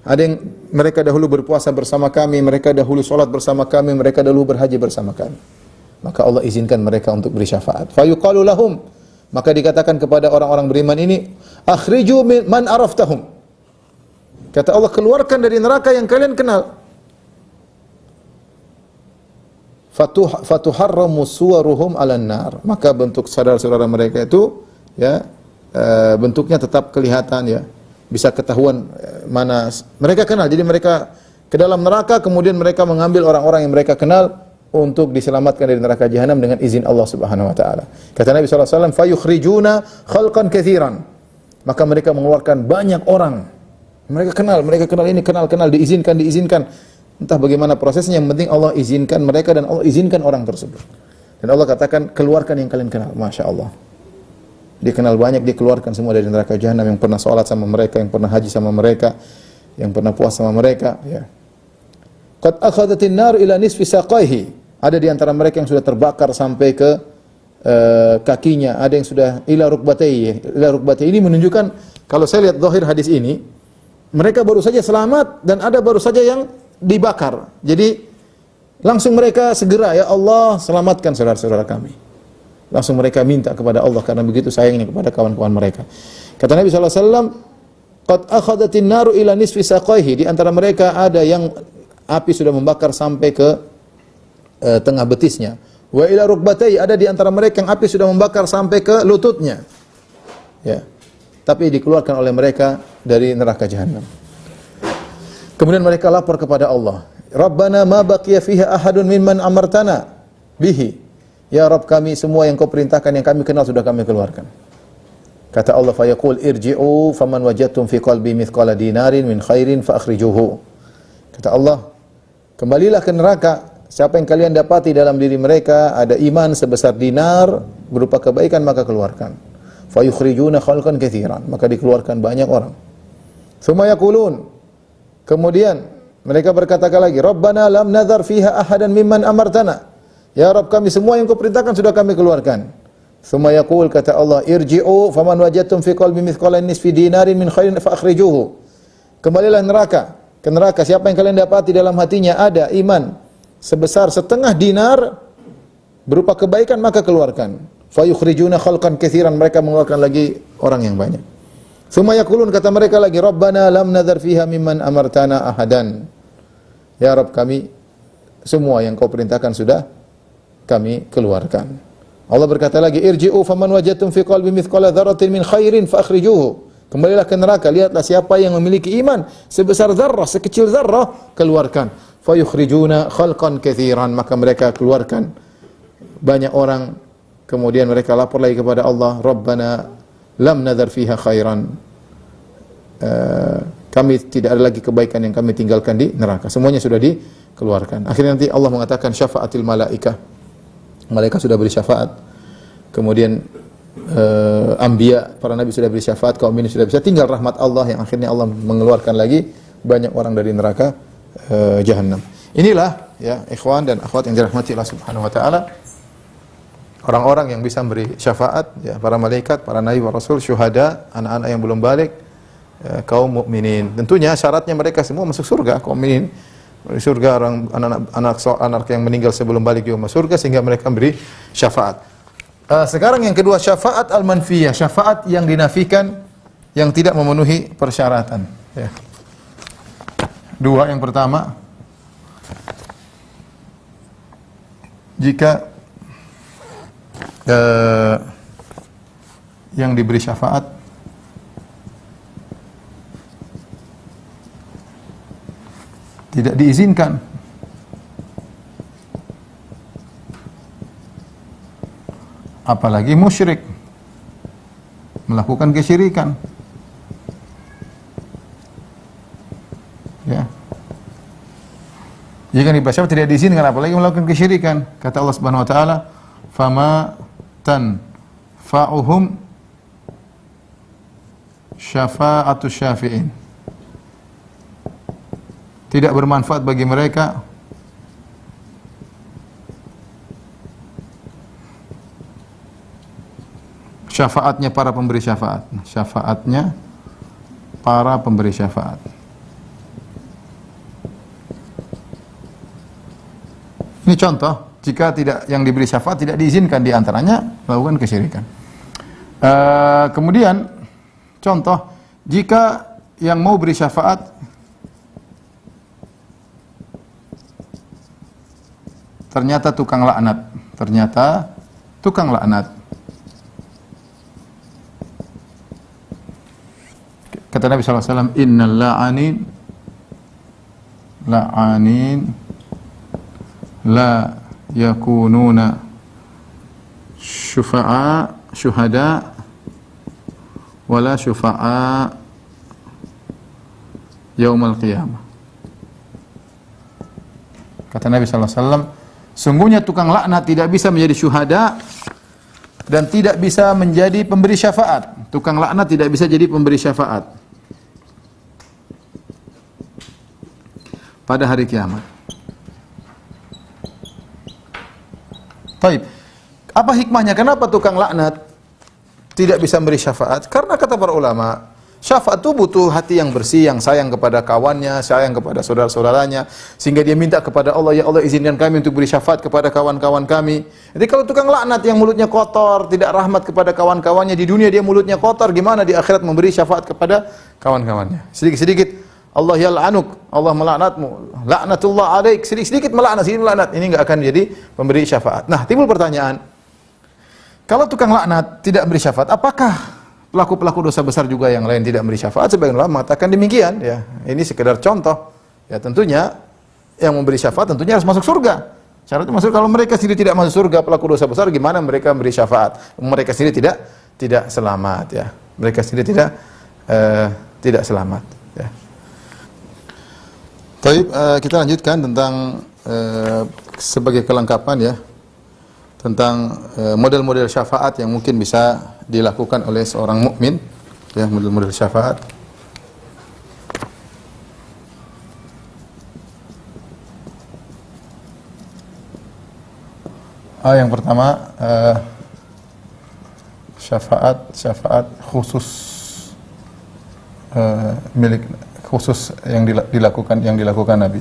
Speaker 1: Ada yang mereka dahulu berpuasa bersama kami, mereka dahulu salat bersama kami, mereka dahulu berhaji bersama kami. Maka Allah izinkan mereka untuk beri syafaat. Fayuqalu lahum, maka dikatakan kepada orang-orang beriman ini, akhriju man araftahum. Kata Allah, keluarkan dari neraka yang kalian kenal. Fatuharramu suwaruhum 'alan nar. Maka bentuk saudara-saudara mereka itu ya bentuknya tetap kelihatan ya. Bisa ketahuan mana mereka kenal. Jadi mereka ke dalam neraka, kemudian mereka mengambil orang-orang yang mereka kenal untuk diselamatkan dari neraka jahanam dengan izin Allah Subhanahu wa taala. Kata Nabi sallallahu alaihi wasallam, "Fayukhrijuna khalqan katsiran." Maka mereka mengeluarkan banyak orang. Mereka kenal ini, kenal, diizinkan. Entah bagaimana prosesnya, yang penting Allah izinkan mereka dan Allah izinkan orang tersebut. Dan Allah katakan, keluarkan yang kalian kenal. Masya Allah. Dikenal banyak, dikeluarkan semua dari neraka jahanam, yang pernah sholat sama mereka, yang pernah haji sama mereka, yang pernah puasa sama mereka. Ya. Qad akhadatin nar ila nisfi saqaihi. Ada di antara mereka yang sudah terbakar sampai ke kakinya. Ada yang sudah ila rukbatayhi. Ila rukbatayhi ini menunjukkan, kalau saya lihat zahir hadis ini, mereka baru saja selamat dan ada baru saja yang dibakar. Jadi langsung mereka segera, ya Allah selamatkan saudara-saudara kami. Langsung mereka minta kepada Allah karena begitu sayangnya kepada kawan-kawan mereka. Kata Nabi sallallahu alaihi wasallam, qad akhadatin naru ila nisfi saqaihi. Di antara mereka ada yang api sudah membakar sampai ke tengah betisnya. Wa ila rukbatai, ada di antara mereka yang api sudah membakar sampai ke lututnya. Ya. Tapi dikeluarkan oleh mereka dari neraka jahanam. Kemudian mereka lapor kepada Allah, Rabbana ma baqiya fiha ahadun mimman amartana bihi. Ya Rabb kami, semua yang kau perintahkan, yang kami kenal sudah kami keluarkan. Kata Allah, fayaqul irji'u faman wajadtum fi qalbi mithqala dinarin min khairin fa akhrijuhu. Kata Allah, kembalilah ke neraka. Siapa yang kalian dapati dalam diri mereka ada iman sebesar dinar berupa kebaikan, maka keluarkan. Fayukhrijuna khalqan katsiran, maka dikeluarkan banyak orang. Tsumma yaqulun, kemudian mereka berkata lagi, Rabbana lam nadhar fiha ahadan mimman amartana. Ya Rabb kami, semua yang kau perintahkan sudah kami keluarkan. Tsumma yaqul, kata Allah, irji'u faman wajadtum fi qalbi mithqala nisfi dinarin min khairin fa akhrijuhu. Kembalilah ke neraka. Siapa yang kalian dapati dalam hatinya ada iman sebesar setengah dinar berupa kebaikan, maka keluarkan. Fa yukhrijuna khalqan katsiran, mereka mengeluarkan lagi orang yang banyak. Tsumma yaqulun, kata mereka lagi, Rabbana lam nadhar fiha mimman amartana ahadan. Ya Rabb kami, semua yang kau perintahkan sudah kami keluarkan. Allah berkata lagi, irji'u faman wajadtum fi qalbi mithqala dzarratin min khairin fa akhrijuhu. Kembalilah ke neraka, lihatlah siapa yang memiliki iman sebesar zarrah, sekecil zarrah, keluarkan. Fa yukhrijuna khalqan katsiran, maka mereka keluarkan banyak orang. Kemudian mereka lapor lagi kepada Allah, Rabbana lam nadhar fiha khairan. Kami tidak ada lagi kebaikan yang kami tinggalkan di neraka. Semuanya sudah dikeluarkan. Akhirnya nanti Allah mengatakan syafaatil malaikah. Malaikat sudah beri syafaat. Kemudian anbiya, para nabi sudah beri syafaat, kaum ini sudah bisa, tinggal rahmat Allah yang akhirnya Allah mengeluarkan lagi banyak orang dari neraka jahanam. Inilah ya ikhwan dan akhwat yang dirahmati Allah Subhanahu wa taala, orang-orang yang bisa memberi syafaat, ya, para malaikat, para nabi, para rasul, syuhada, anak-anak yang belum balik, kaum mukminin. Tentunya syaratnya mereka semua masuk surga, kaum mukminin di surga, orang anak yang meninggal sebelum balik juga masuk surga, sehingga mereka beri syafaat. Sekarang yang kedua, syafaat al-manfiyah, syafaat yang dinafikan, yang tidak memenuhi persyaratan. Ya. Dua, yang pertama, jika yang diberi syafaat tidak diizinkan, apalagi musyrik, melakukan kesyirikan. Ya. Jika diberi syafaat tidak diizinkan, apalagi melakukan kesyirikan. Kata Allah Subhanahu wa taala, "Fama tanfa'uhum syafa'atu syafi'in." Tidak bermanfaat bagi mereka syafaatnya para pemberi syafaat. Syafaatnya para pemberi syafaat. Ini contoh, jika tidak yang diberi syafaat tidak diizinkan, di antaranya melakukan kesyirikan. Kemudian contoh, jika yang mau beri syafaat ternyata tukang laknat, kata Nabi SAW, innal la'anin la yakununa syuhada wala syufa'a yaumal qiyamah. Kata Nabi SAW, sungguhnya tukang laknat tidak bisa menjadi syuhada dan tidak bisa menjadi pemberi syafaat. Tukang laknat tidak bisa jadi pemberi syafaat pada hari kiamat. Baik. Apa hikmahnya? Kenapa tukang laknat tidak bisa memberi syafaat? Karena kata para ulama, syafaat itu butuh hati yang bersih, yang sayang kepada kawannya, sayang kepada saudara-saudaranya, sehingga dia minta kepada Allah, ya Allah izinkan kami untuk beri syafaat kepada kawan-kawan kami. Jadi kalau tukang laknat yang mulutnya kotor, tidak rahmat kepada kawan-kawannya, di dunia dia mulutnya kotor, gimana di akhirat memberi syafaat kepada kawan-kawannya? Sedikit-sedikit Allah yal'anuk, Allah melaknatmu, laknatullah alaik, sedikit-sedikit melaknat, ini enggak akan jadi pemberi syafaat. Nah, timbul pertanyaan, kalau tukang laknat tidak beri syafaat, apakah pelaku-pelaku dosa besar juga yang lain tidak memberi syafaat? Sebagian ulama mengatakan demikian, ya. Ini sekedar contoh. Ya, tentunya yang memberi syafaat tentunya harus masuk surga. Syaratnya masuk, kalau mereka sendiri tidak masuk surga, pelaku dosa besar, gimana mereka memberi syafaat? Mereka sendiri tidak selamat, ya. Mereka sendiri tidak selamat, ya. Baik, kita lanjutkan tentang sebagai kelengkapan, ya, tentang model-model syafaat yang mungkin bisa dilakukan oleh seorang mukmin, ya, model-model syafaat. Yang pertama, syafaat khusus, milik khusus yang dilakukan Nabi.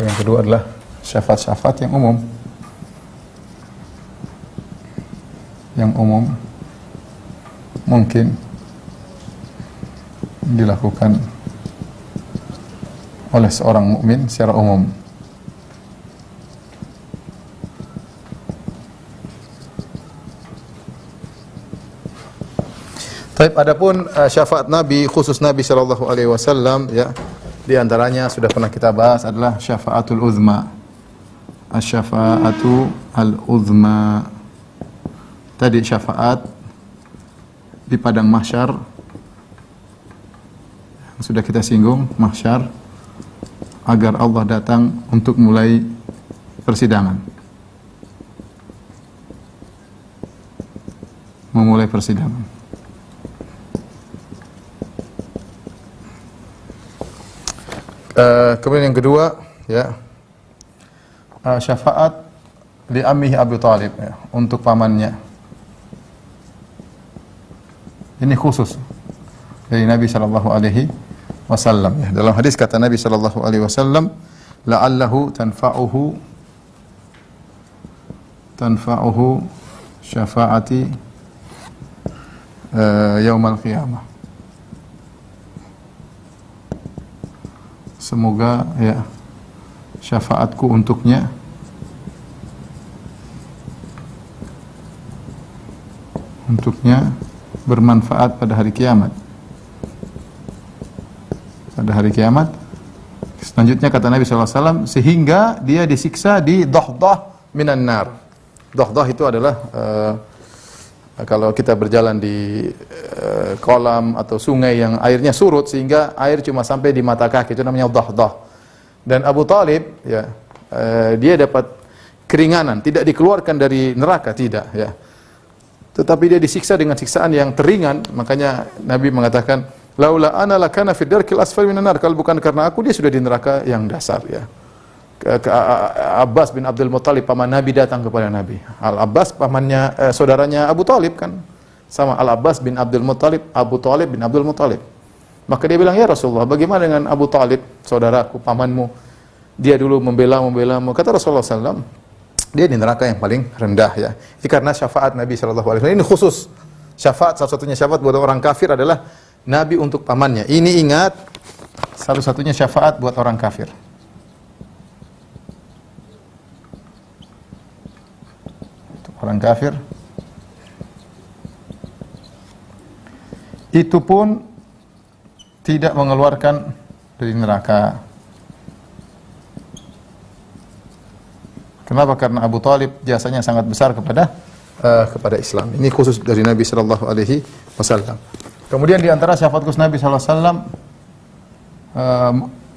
Speaker 1: Yang kedua adalah syafaat-syafaat yang umum. Yang umum mungkin dilakukan oleh seorang mukmin secara umum. Baik, adapun syafaat Nabi, khusus Nabi sallallahu alaihi wasallam, ya, di antaranya sudah pernah kita bahas adalah syafaatul uzma. Asy-syafa'atu al-uzma. Tadi syafaat di padang mahsyar, sudah kita singgung, mahsyar, agar Allah datang untuk mulai persidangan. Memulai persidangan. Kemudian yang kedua, ya, syafaat li ammihi Abu Thalib, ya, untuk pamannya. Ini khusus dari Nabi sallallahu alaihi wasallam, ya. Dalam hadis kata Nabi sallallahu alaihi wasallam, la'allahu tanfa'uhu syafaati yaumal qiyamah. Semoga, ya, syafaatku untuknya bermanfaat pada hari kiamat. Pada hari kiamat. Selanjutnya kata Nabi SAW, sehingga dia disiksa di dohdoh minan nar. Dohdoh itu adalah kalau kita berjalan di kolam atau sungai yang airnya surut sehingga air cuma sampai di mata kaki, itu namanya dohdoh. Dan Abu Thalib, ya, dia dapat keringanan, tidak dikeluarkan dari neraka, tidak, ya. Tetapi dia disiksa dengan siksaan yang teringan. Makanya Nabi mengatakan, Laula ana lakana fid darkil asfali minan nar. Kalau bukan karena aku, dia sudah di neraka yang dasar, ya. Abbas bin Abdul Muttalib, paman Nabi, datang kepada Nabi. Al-Abbas pamannya, saudaranya Abu Talib kan. Sama Al-Abbas bin Abdul Muttalib, Abu Talib bin Abdul Muttalib. Maka dia bilang, "Ya Rasulullah, bagaimana dengan Abu Talib, saudaraku, pamanmu? Dia dulu membela-mu." Kata Rasulullah SAW, dia di neraka yang paling rendah, ya. Ini karena syafaat Nabi SAW. Ini khusus. Syafaat, satu-satunya syafaat buat orang kafir adalah Nabi untuk pamannya. Ini ingat, satu-satunya syafaat buat orang kafir. Untuk orang kafir. Itu pun tidak mengeluarkan dari neraka. Kenapa? Karena Abu Talib jasanya sangat besar kepada Islam. Ini khusus dari Nabi sallallahu alaihi wasallam. Kemudian di antara syafaat khusus Nabi sallallahu alaihi wasallam,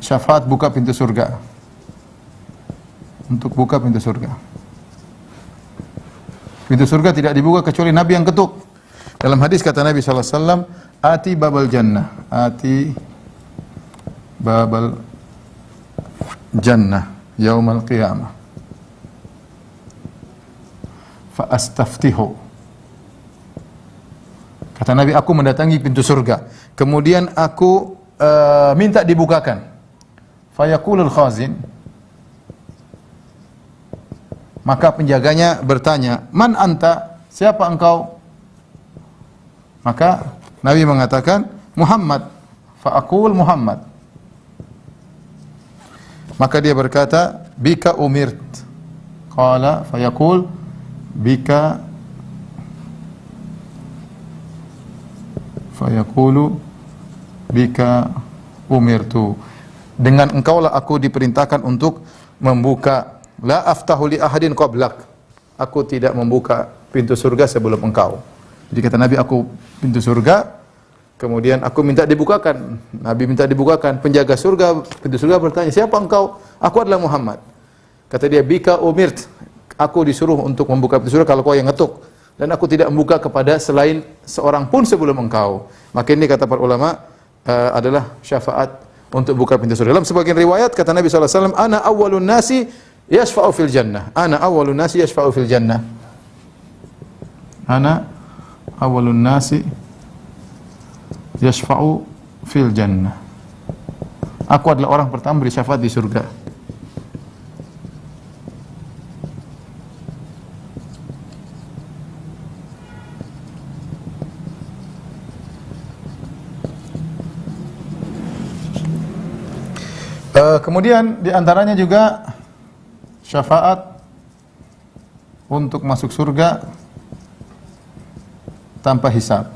Speaker 1: syafaat buka pintu surga. Untuk buka pintu surga. Pintu surga tidak dibuka kecuali Nabi yang ketuk. Dalam hadis kata Nabi sallallahu alaihi wasallam, "Ati babal jannah, ati babal jannah yaumal qiyamah. Fa astaftihu." Kata Nabi, aku mendatangi pintu surga, kemudian aku minta dibukakan. Fa yaqulul khazin, maka penjaganya bertanya, "Man anta? Siapa engkau?" Maka Nabi mengatakan, "Muhammad." Fa aqul Muhammad. Maka dia berkata, "Bika umirt." Qala fa yaqul, "Bika." Fa yaqulu, "Bika umirtu." Dengan engkaulah aku diperintahkan untuk membuka. La aftahu li ahadin qablak. Aku tidak membuka pintu surga sebelum engkau. Jadi kata Nabi, aku pintu surga, kemudian aku minta dibukakan. Nabi minta dibukakan. Penjaga surga, pintu surga bertanya, "Siapa engkau?" "Aku adalah Muhammad." Kata dia, "Bika umirt." Aku disuruh untuk membuka pintu surga kalau kau yang ngetuk. Dan aku tidak membuka kepada selain seorang pun sebelum engkau. Maka ini kata para ulama adalah syafaat untuk buka pintu surga. Dalam sebagian riwayat kata Nabi SAW, "Ana awwalun nasi yashfa'u fil jannah." Ana awwalun nasi yashfa'u fil jannah. Ana awwalun nasi yashfa'u fil jannah. Aku adalah orang pertama beri syafaat di surga. Kemudian di antaranya juga syafaat untuk masuk surga tanpa hisab.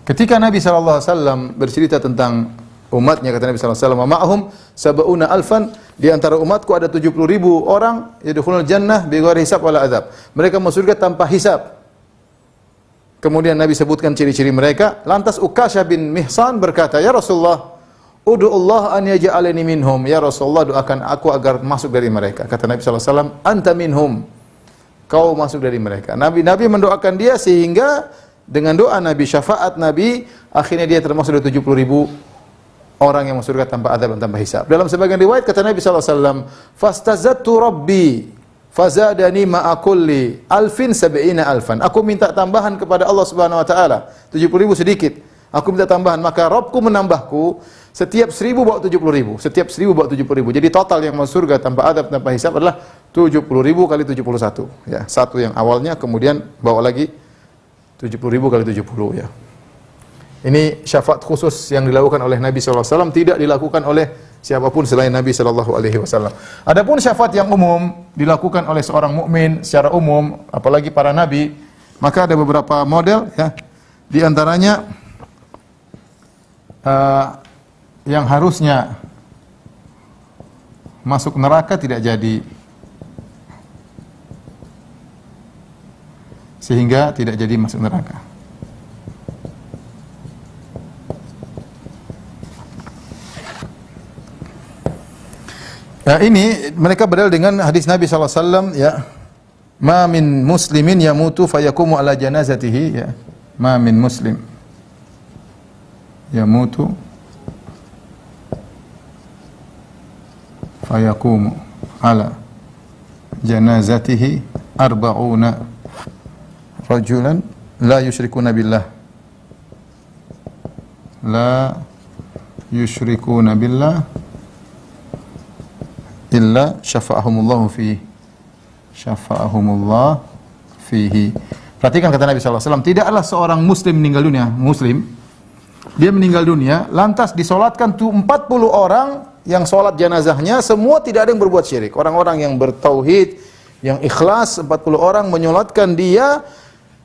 Speaker 1: Ketika Nabi SAW bercerita tentang umatnya, kata Nabi SAW, "Ma'ahum sab'una alfan." Di antara umatku ada 70.000 orang yadkhulul jannah bighairi hisab wala adzab. Mereka masuk surga tanpa hisab. Kemudian Nabi sebutkan ciri-ciri mereka. Lantas Uqasyah bin Mihsan berkata, "Ya Rasulullah, ud'u Allah an yaj'alani minhum." Ya Rasulullah, doakan aku agar masuk dari mereka. Kata Nabi SAW, "Anta minhum." Kau masuk dari mereka. Nabi mendoakan dia sehingga dengan doa Nabi, syafaat Nabi, akhirnya dia termasuk dari 70.000 orang yang masuk surga tanpa azab dan tanpa hisab. Dalam sebagian riwayat kata Nabi SAW, "Fastazadtu Rabbi fazadani ma'a kulli alfin sab'ina alfan." Aku minta tambahan kepada Allah Subhanahu wa taala. 70.000 sedikit. Aku minta tambahan, maka Rabbku menambahku setiap 1.000 bawa 70.000. Setiap 1.000 bawa 70.000. Jadi total yang masuk surga tanpa adab, tanpa hisab adalah 70.000 kali 71. Ya, satu yang awalnya, kemudian bawa lagi 70.000 kali 70, ya. Ini syafaat khusus yang dilakukan oleh Nabi SAW, tidak dilakukan oleh siapapun selain Nabi SAW. Adapun syafaat yang umum dilakukan oleh seorang mukmin secara umum, apalagi para nabi, maka ada beberapa model, ya. Di antaranya yang harusnya masuk neraka tidak jadi, sehingga tidak jadi masuk neraka. Ya, ini mereka berdalil dengan hadis Nabi SAW, ya, "Ma min muslimin yamutu fayakumu ala janazatihi." Ya. ma min muslim yamutu fayaqumu ala janazatihi arba'una rajulan la yusyrikuna billah illa syafa'ahumullahu fihi. Perhatikan kata Nabi SAW, tidaklah seorang muslim meninggal dunia, dia meninggal dunia, lantas disolatkan tuh 40 orang yang solat jenazahnya, semua tidak ada yang berbuat syirik. Orang-orang yang bertauhid, yang ikhlas, 40 orang menyolatkan dia,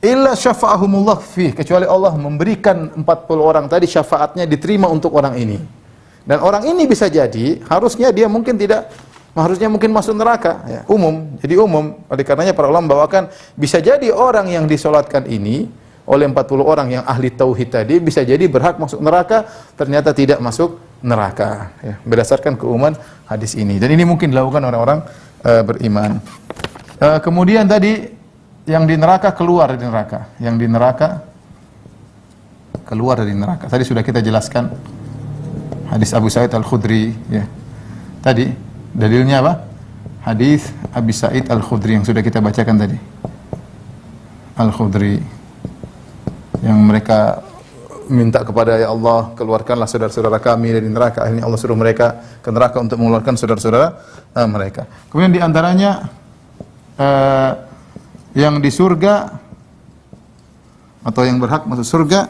Speaker 1: illa syafa'ahumullah fihi, kecuali Allah memberikan 40 orang tadi syafaatnya diterima untuk orang ini. Dan orang ini bisa jadi, harusnya mungkin masuk neraka, ya, umum. Jadi umum. Oleh karenanya para ulama membawakan bisa jadi orang yang disolatkan ini oleh 40 orang yang ahli tauhid tadi bisa jadi berhak masuk neraka, ternyata tidak masuk neraka, ya, berdasarkan keumuman hadis ini. Dan ini mungkin dilakukan orang-orang beriman. Kemudian tadi yang di neraka keluar dari neraka, yang di neraka keluar dari neraka. Tadi sudah kita jelaskan hadis Abu Sa'id Al-Khudri, ya. Tadi dalilnya apa? Hadis Abi Sa'id Al-Khudri yang sudah kita bacakan tadi. Al-Khudri yang mereka minta kepada ya Allah, keluarkanlah saudara-saudara kami dari neraka. Akhirnya Allah suruh mereka ke neraka untuk mengeluarkan saudara-saudara mereka. Kemudian di antaranya yang di surga atau yang berhak masuk surga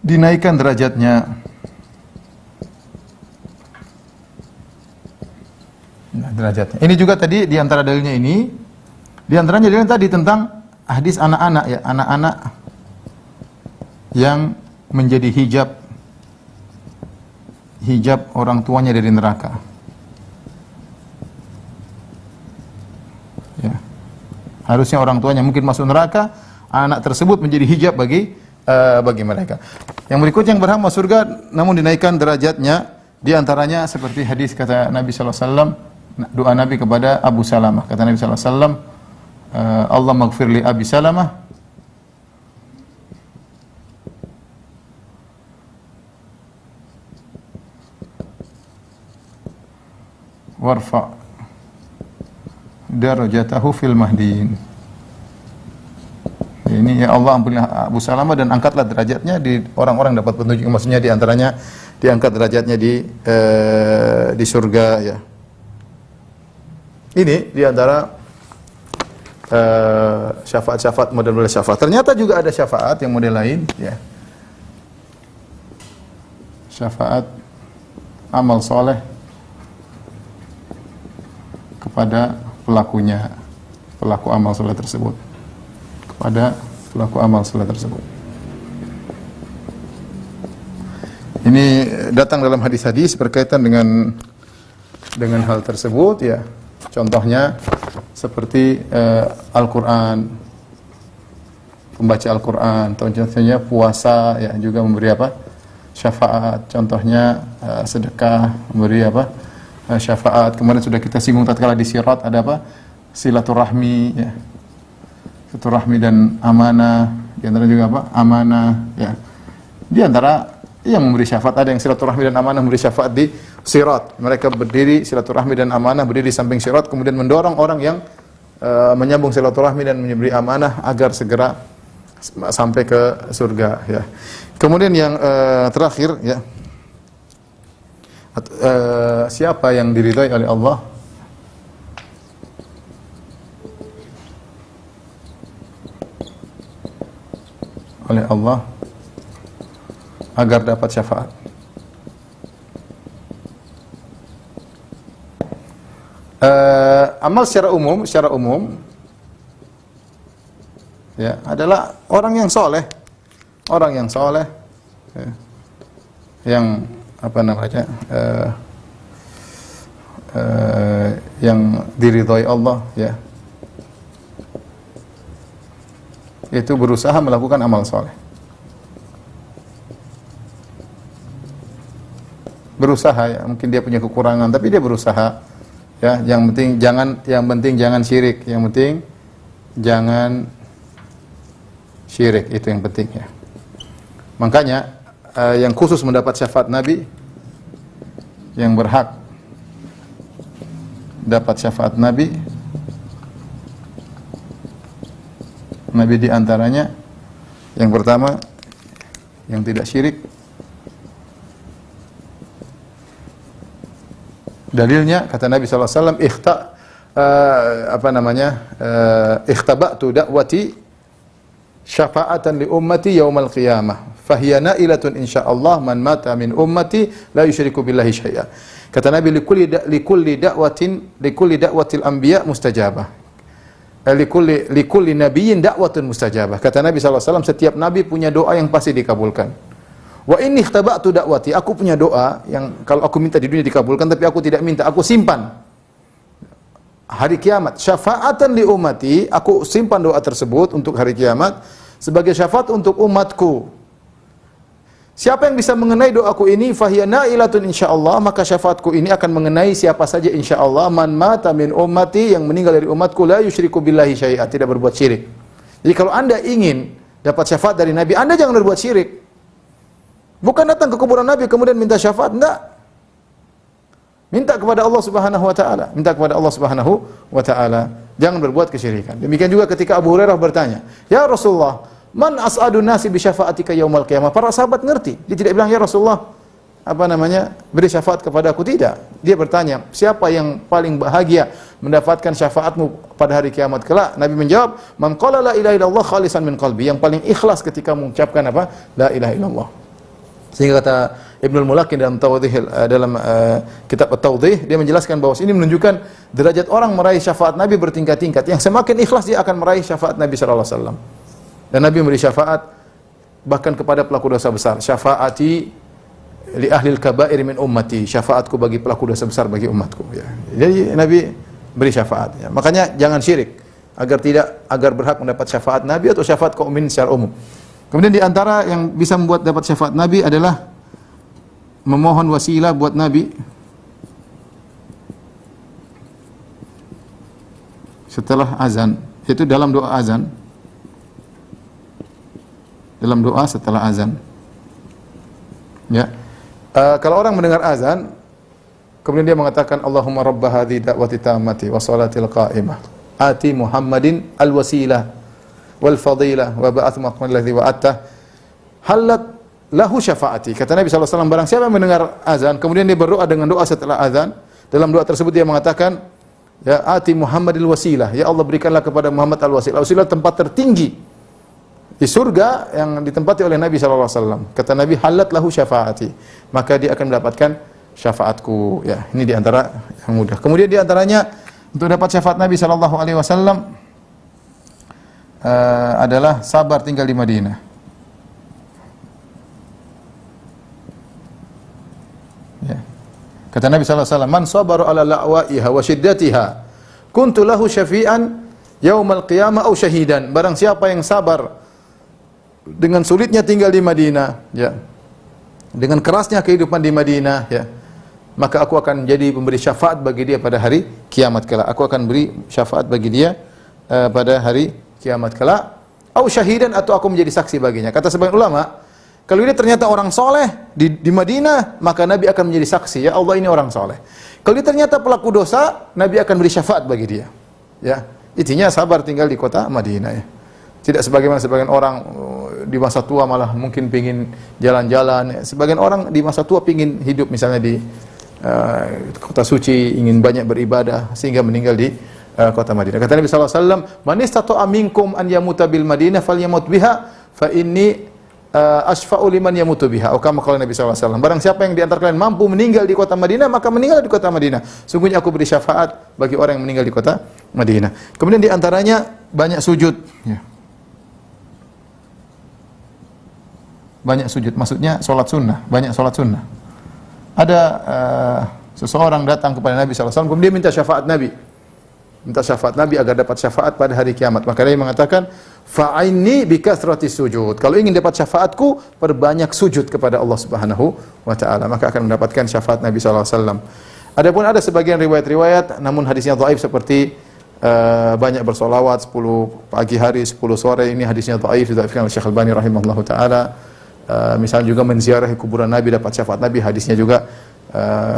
Speaker 1: dinaikkan derajatnya. Nah, derajatnya. Ini juga tadi di antara dalilnya ini, di antaranya dalilnya tadi tentang hadis anak-anak, ya, anak-anak yang menjadi hijab orang tuanya dari neraka. Ya. Harusnya orang tuanya mungkin masuk neraka, anak tersebut menjadi hijab bagi mereka. Yang berikut yang berhak masuk surga namun dinaikkan derajatnya, di antaranya seperti hadis kata Nabi sallallahu alaihi wasallam, doa Nabi kepada Abu Salamah. Kata Nabi sallallahu alaihi wasallam, Allah maghfir li Abi Salamah warfa darajatahu fil mahdiin. Ini ya Allah ampunilah Abu Salamah dan angkatlah derajatnya di orang-orang dapat petunjuk, maksudnya di antaranya diangkat derajatnya di surga, ya. Ini di antara syafaat-syafaat model-model syafaat. Ternyata juga ada syafaat yang model lain, ya. Syafaat amal soleh kepada pelaku amal soleh tersebut. Ini datang dalam hadis-hadis berkaitan dengan hal tersebut, ya. Contohnya seperti Al-Qur'an, pembaca Al-Qur'an, contohnya puasa, ya, juga memberi apa? Syafaat. Contohnya sedekah memberi apa? Syafaat. Kemarin sudah kita singgung tatkala di sirat ada apa? Silaturahmi, ya. Silaturahmi dan amanah, di antara juga apa? Amanah, ya. Di antara yang memberi syafaat ada yang silaturahmi dan amanah memberi syafaat di sirat. Mereka berdiri silaturahmi dan amanah berdiri di samping sirat, kemudian mendorong orang yang menyambung silaturahmi dan memberi amanah agar segera sampai ke surga, ya. Kemudian yang terakhir, ya, siapa yang diridhai oleh Allah agar dapat syafaat. Amal secara umum ya adalah orang yang soleh, ya, yang apa namanya, yang diridhai Allah, ya, itu berusaha melakukan amal soleh. Berusaha, ya, mungkin dia punya kekurangan tapi dia berusaha, Ya, yang penting jangan syirik, yang penting jangan syirik, itu yang penting ya. Makanya yang khusus mendapat syafaat Nabi, yang berhak dapat syafaat Nabi di antaranya yang pertama yang tidak syirik. Dalilnya kata Nabi sallallahu alaihi wasallam, ikhtaba'tu da'wati syafa'atan li ummati yaumal qiyamah fahiya na'ilatun insyaallah man mata min ummati la yusyriku billahi syai'a. Kata Nabi, likulli da'watil anbiya mustajabah. Likulli nabiyyin da'watun mustajabah. Kata Nabi sallallahu alaihi wasallam, setiap nabi punya doa yang pasti dikabulkan. Wa inni ikhtaba'tu da'wati, aku punya doa yang kalau aku minta di dunia dikabulkan, tapi aku tidak minta, aku simpan hari kiamat. Syafa'atan li ummati, aku simpan doa tersebut untuk hari kiamat sebagai syafaat untuk umatku. Siapa yang bisa mengenai doaku ini, fahiya na'ilatun insyaallah, maka syafaatku ini akan mengenai siapa saja insyaallah, man mata min ummati, yang meninggal dari umatku, la yusyriku billahi syai'a, tidak berbuat syirik. Jadi kalau Anda ingin dapat syafaat dari Nabi, Anda jangan berbuat syirik. Bukan datang ke kuburan Nabi kemudian minta syafaat, enggak. Minta kepada Allah Subhanahu wa taala, minta kepada Allah Subhanahu wa taala. Jangan berbuat kesyirikan. Demikian juga ketika Abu Hurairah bertanya, "Ya Rasulullah, man as'adun nasi bi syafaatika yaumal qiyamah?" Para sahabat ngerti. Dia tidak bilang, "Ya Rasulullah, beri syafaat kepada aku." Tidak. Dia bertanya, "Siapa yang paling bahagia mendapatkan syafaatmu pada hari kiamat kelak?" Nabi menjawab, "Man qala la ilaha illallah khalisan min qalbi." Yang paling ikhlas ketika mengucapkan apa? La ilaha illallah. Sehingga kata Ibnul Mulakin dalam kitab At-Tawdih, dia menjelaskan bahwa ini menunjukkan derajat orang meraih syafaat Nabi bertingkat-tingkat. Yang semakin ikhlas dia akan meraih syafaat Nabi sallallahu alaihi wasallam. Dan Nabi memberi syafaat bahkan kepada pelaku dosa besar. Syafaati li ahlil kaba'ir min ummati, syafaatku bagi pelaku dosa besar bagi umatku, ya. Jadi Nabi beri syafaat, ya. Makanya jangan syirik agar berhak mendapat syafaat Nabi atau syafaat kaum mukminin secara umum. Kemudian di antara yang bisa membuat dapat syafaat Nabi adalah memohon wasilah buat Nabi setelah azan, yaitu dalam doa azan. Dalam doa setelah azan. Ya. Kalau orang mendengar azan kemudian dia mengatakan, Allahumma rabba hadhi da'wati tammati wa salatil qa'imah ati Muhammadin al-wasilah wal fadilah wa ba'ath maqam alladhi wa'atta halat lahu syafaati. Kata Nabi sallallahu alaihi wasallam, barang siapa yang mendengar azan kemudian dia berdoa dengan doa setelah azan, dalam doa tersebut dia mengatakan, ya ati Muhammadil wasilah, ya Allah berikanlah kepada Muhammad al-wasilah. Wasilah tempat tertinggi di surga yang ditempati oleh Nabi sallallahu alaihi wasallam. Kata Nabi, halat lahu syafaati, maka dia akan mendapatkan syafaatku. Ya, ini di antara yang mudah. Kemudian di antaranya untuk dapat syafaat Nabi sallallahu alaihi wasallam adalah sabar tinggal di Madinah. Ya. Kata Nabi sallallahu alaihi wasallam, "Man sabara ala la'waiha wa shiddatiha, kuntu lahu syafi'an yaumal qiyamah au syahidan." Barang siapa yang sabar dengan sulitnya tinggal di Madinah, ya. Dengan kerasnya kehidupan di Madinah, ya. Maka aku akan menjadi pemberi syafaat bagi dia pada hari kiamat kelak. Aku akan beri syafaat bagi dia pada hari kiamat kelak, au syahidan, atau aku menjadi saksi baginya. Kata sebagian ulama, kalau dia ternyata orang soleh di Madinah, maka Nabi akan menjadi saksi, ya Allah ini orang soleh. Kalau dia ternyata pelaku dosa, Nabi akan beri syafaat bagi dia. Ya, intinya sabar tinggal di kota Madinah, ya. Tidak sebagaimana sebagian orang di masa tua malah mungkin pingin jalan-jalan. Ya. Sebagian orang di masa tua pingin hidup misalnya di kota suci, ingin banyak beribadah sehingga meninggal di kota Madinah. Kata Nabi sallallahu alaihi wasallam, "Man istata'a minkum an yamuta bil Madinah falyamut biha fa inni asfa'u liman yamutu biha." Atau kama qala Nabi sallallahu alaihi wasallam, barang siapa yang di antara kalian mampu meninggal di kota Madinah, maka meninggal di kota Madinah. Sungguhnya aku beri syafaat bagi orang yang meninggal di kota Madinah. Kemudian di antaranya banyak sujud, ya. Banyak sujud, maksudnya salat sunnah, banyak salat sunnah. Ada seseorang datang kepada Nabi sallallahu alaihi wasallam, kemudian dia minta syafaat Nabi. Minta syafaat Nabi agar dapat syafaat pada hari kiamat. Maka dia mengatakan, fa'ainni bikathrati sujud. Kalau ingin dapat syafaatku, perbanyak sujud kepada Allah Subhanahu wa taala, maka akan mendapatkan syafaat Nabi sallallahu alaihi wasallam. Adapun ada sebagian riwayat-riwayat namun hadisnya dhaif seperti banyak bersolawat 10 pagi hari, 10 sore, ini hadisnya dhaif, didhaifkan oleh Syekh Albani rahimahullahu taala. Misalnya juga menziarahi kuburan Nabi dapat syafaat Nabi, hadisnya juga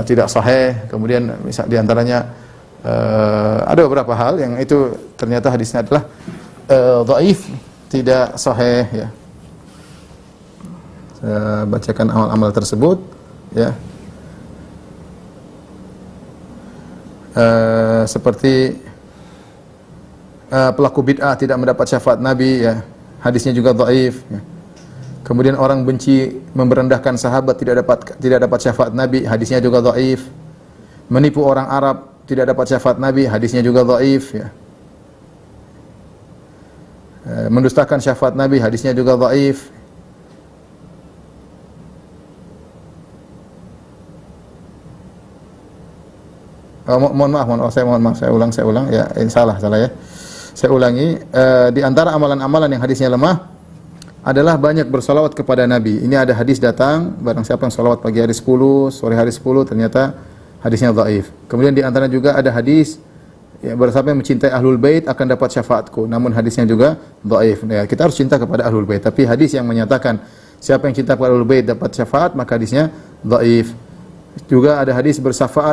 Speaker 1: tidak sahih. Kemudian misal di antaranya ada beberapa hal yang itu ternyata hadisnya adalah dhaif, tidak sahih ya. Saya bacakan amal-amal tersebut ya. Seperti pelaku bid'ah tidak mendapat syafaat Nabi ya. Hadisnya juga dhaif ya. Kemudian orang benci merendahkan sahabat tidak dapat syafaat Nabi, hadisnya juga dhaif. Menipu orang Arab tidak dapat syafaat Nabi, hadisnya juga dhaif ya. Mendustakan syafaat Nabi, hadisnya juga dhaif. Mohon maaf, saya ulang ya, salah ya. Saya ulangi, di antara amalan-amalan yang hadisnya lemah adalah banyak bersolawat kepada Nabi. Ini ada hadis datang, barang siapa yang solawat pagi hari 10, sore hari 10, ternyata hadisnya dhaif. Kemudian di antara juga ada hadis, ya, barang siapa yang mencintai Ahlul Bait akan dapat syafaatku, namun hadisnya juga dhaif. Ya, kita harus cinta kepada Ahlul Bait, tapi hadis yang menyatakan siapa yang cinta kepada Ahlul Bait dapat syafaat, maka hadisnya dhaif. Juga ada hadis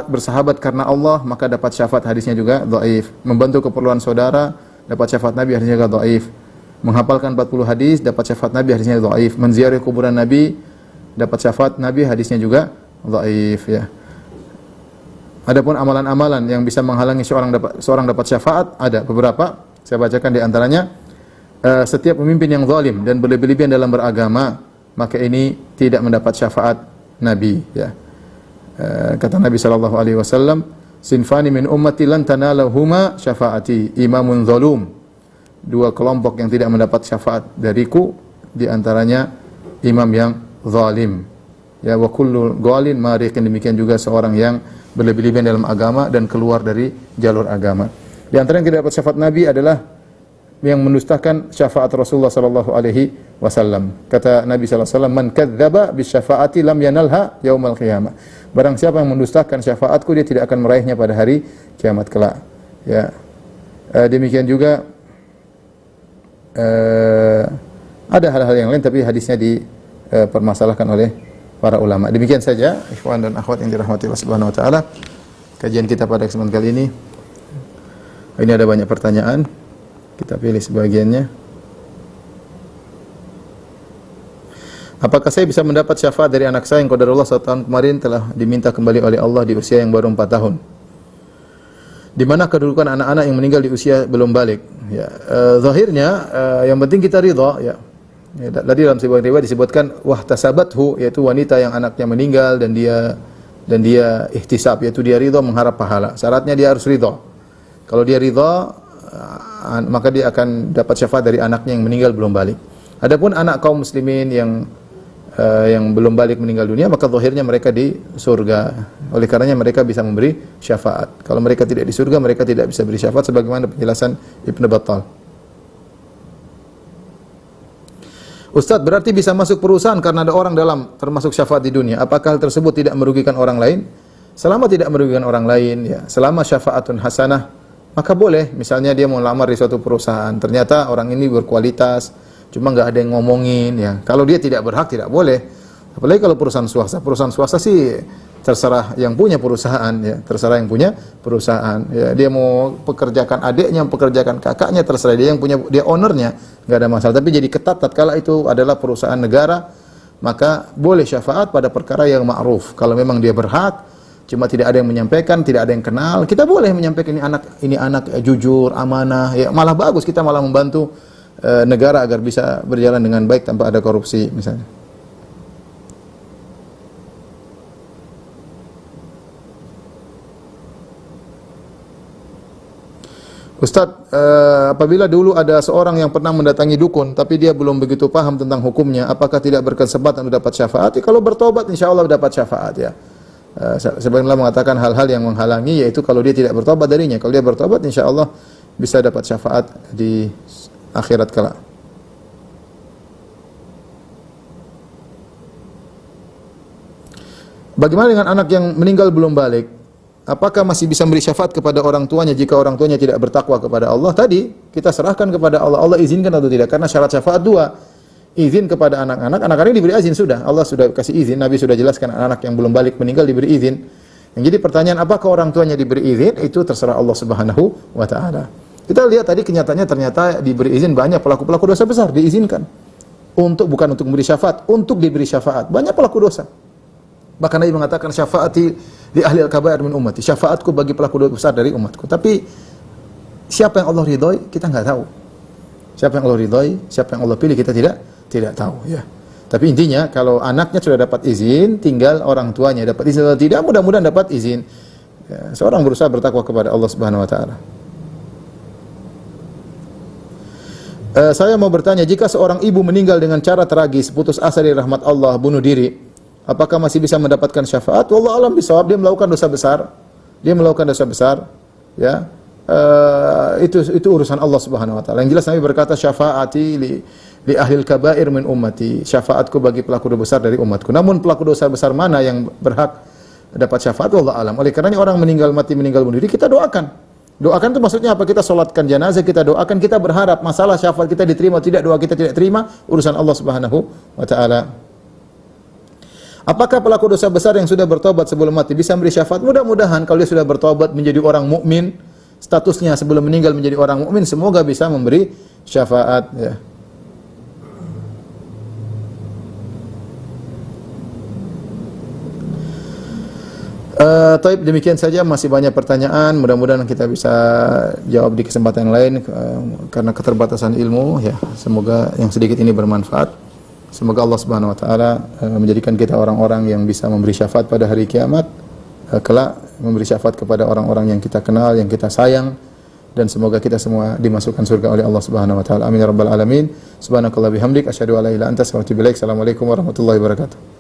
Speaker 1: bersahabat karena Allah maka dapat syafaat, hadisnya juga dhaif. Membantu keperluan saudara dapat syafaat Nabi, hadisnya juga dhaif. Menghafalkan 40 hadis dapat syafaat Nabi, hadisnya dhaif. Menziarahi kuburan Nabi dapat syafaat Nabi, hadisnya juga dhaif ya. Adapun amalan-amalan yang bisa menghalangi seorang dapat syafaat ada beberapa. Saya bacakan di antaranya. Setiap pemimpin yang zalim dan berlebih-lebihan dalam beragama, maka ini tidak mendapat syafaat Nabi ya. Kata Nabi sallallahu alaihi wasallam, sinfani min ummati lan tanalahuma syafaati, imamun zalum. Dua kelompok yang tidak mendapat syafaat dariku, di antaranya imam yang zalim. Ya, wa kullu ghalin mariqin, demikian juga seorang yang berlebih-lebihan dalam agama dan keluar dari jalur agama. Di antara yang tidak dapat syafaat Nabi adalah yang mendustakan syafaat Rasulullah sallallahu alaihi wasallam. Kata Nabi sallallahu alaihi wasallam, "Man kadzdzaba bisyafaati lam yanalha yaumal qiyamah." Barang siapa yang mendustakan syafaatku, dia tidak akan meraihnya pada hari kiamat kelak. Ya. Demikian juga ada hal-hal yang lain tapi hadisnya dipermasalahkan oleh para ulama. Demikian saja ikhwan dan akhwat yang dirahmati Allah Subhanahu wa taala. Kajian kita pada kesempatan kali ini. Ini ada banyak pertanyaan. Kita pilih sebagiannya. Apakah saya bisa mendapat syafaat dari anak saya yang qadarullah 1 tahun kemarin telah diminta kembali oleh Allah di usia yang baru 4 tahun? Di mana kedudukan anak-anak yang meninggal di usia belum balik? Ya, zahirnya yang penting kita ridha ya. Tadi dalam sebuah riwayat disebutkan wahtasabathu, yaitu wanita yang anaknya meninggal dan dia ihtisab, yaitu dia ridha mengharap pahala. Syaratnya dia harus ridha. Kalau dia ridha, maka dia akan dapat syafaat dari anaknya yang meninggal belum balik. Adapun anak kaum muslimin yang belum balik meninggal dunia, maka zahirnya mereka di surga. Oleh karenanya mereka bisa memberi syafaat. Kalau mereka tidak di surga, mereka tidak bisa beri syafaat sebagaimana penjelasan Ibnu Battal. Ustaz, berarti bisa masuk perusahaan karena ada orang dalam termasuk syafaat di dunia. Apakah hal tersebut tidak merugikan orang lain? Selama tidak merugikan orang lain, ya, selama syafaatun hasanah, maka boleh. Misalnya dia mau lamar di suatu perusahaan, ternyata orang ini berkualitas, cuma nggak ada yang ngomongin, ya. Kalau dia tidak berhak, tidak boleh. Apalagi kalau perusahaan swasta. Perusahaan swasta sih terserah yang punya perusahaan, ya. Terserah yang punya perusahaan. Ya. Dia mau pekerjakan adiknya, pekerjakan kakaknya, terserah dia yang punya, dia ownernya, nggak ada masalah. Tapi jadi ketat tatkala itu adalah perusahaan negara, maka boleh syafaat pada perkara yang ma'ruf. Kalau memang dia berhak, cuma tidak ada yang menyampaikan, tidak ada yang kenal, kita boleh menyampaikan ini anak jujur, amanah, ya. Malah bagus, kita malah membantu negara agar bisa berjalan dengan baik tanpa ada korupsi misalnya. Ustadz, apabila dulu ada seorang yang pernah mendatangi dukun, tapi dia belum begitu paham tentang hukumnya, apakah tidak berkesempatan untuk dapat syafaat? Kalau bertobat, insya Allah dapat syafaat ya. Sebenarnya mengatakan hal-hal yang menghalangi, yaitu kalau dia tidak bertobat darinya. Kalau dia bertobat, insya Allah bisa dapat syafaat di akhirat kelak. Bagaimana dengan anak yang meninggal belum balik? apakah masih bisa memberi syafaat kepada orang tuanya jika orang tuanya tidak bertakwa kepada Allah? Tadi kita serahkan kepada Allah. Allah izinkan atau tidak? Karena syarat syafaat dua. Izin kepada anak-anak. Anak-anak ini diberi izin sudah. Allah sudah kasih izin. Nabi sudah jelaskan anak yang belum balik meninggal diberi izin. Yang jadi pertanyaan apakah orang tuanya diberi izin? Itu terserah Allah Subhanahu wa taala. Kita lihat tadi kenyataannya ternyata diberi izin banyak pelaku-pelaku dosa besar diizinkan. Bukan untuk memberi syafaat, untuk diberi syafaat. Banyak pelaku dosa. Bahkan Nabi mengatakan syafaati li ahli al-kabair min ummati. Syafaatku bagi pelaku dosa besar dari umatku. Tapi siapa yang Allah ridhoi kita enggak tahu. Siapa yang Allah ridhoi, siapa yang Allah pilih kita tidak tahu ya. Tapi intinya kalau anaknya sudah dapat izin, tinggal orang tuanya dapat izin atau tidak, mudah-mudahan dapat izin. Ya, seorang berusaha bertakwa kepada Allah Subhanahu wa taala. Saya mau bertanya, jika seorang ibu meninggal dengan cara tragis, putus asa dari rahmat Allah, bunuh diri, apakah masih bisa mendapatkan syafaat? Wallahu a'lam bishawab. Dia melakukan dosa besar. Ya. Itu urusan Allah Subhanahu wa taala. Yang jelas Nabi berkata syafaati li ahli al-kabair min ummati. Syafaatku bagi pelaku dosa besar dari umatku. Namun pelaku dosa besar mana yang berhak dapat syafaat? Wallahu a'lam. Oleh karenanya orang meninggal bunuh diri kita doakan. Doakan itu maksudnya apa? Kita solatkan jenazah, kita doakan, kita berharap masalah syafaat kita diterima atau tidak, doa kita tidak terima, urusan Allah Subhanahu wa taala. Apakah pelaku dosa besar yang sudah bertobat sebelum mati bisa memberi syafaat? Mudah-mudahan kalau dia sudah bertobat menjadi orang mukmin, statusnya sebelum meninggal menjadi orang mukmin, semoga bisa memberi syafaat ya. Taib, demikian saja, masih banyak pertanyaan, mudah-mudahan kita bisa jawab di kesempatan yang lain karena keterbatasan ilmu ya. Semoga yang sedikit ini bermanfaat. Semoga Allah Subhanahu wa taala menjadikan kita orang-orang yang bisa memberi syafaat pada hari kiamat, kelak memberi syafaat kepada orang-orang yang kita kenal, yang kita sayang, dan semoga kita semua dimasukkan surga oleh Allah Subhanahu wa taala. Amin ya rabbal alamin. Subhanakallah bihamdik asyhadu an la ilaha illa anta astaghfiruka wa atubu ilaik. Assalamualaikum warahmatullahi wabarakatuh.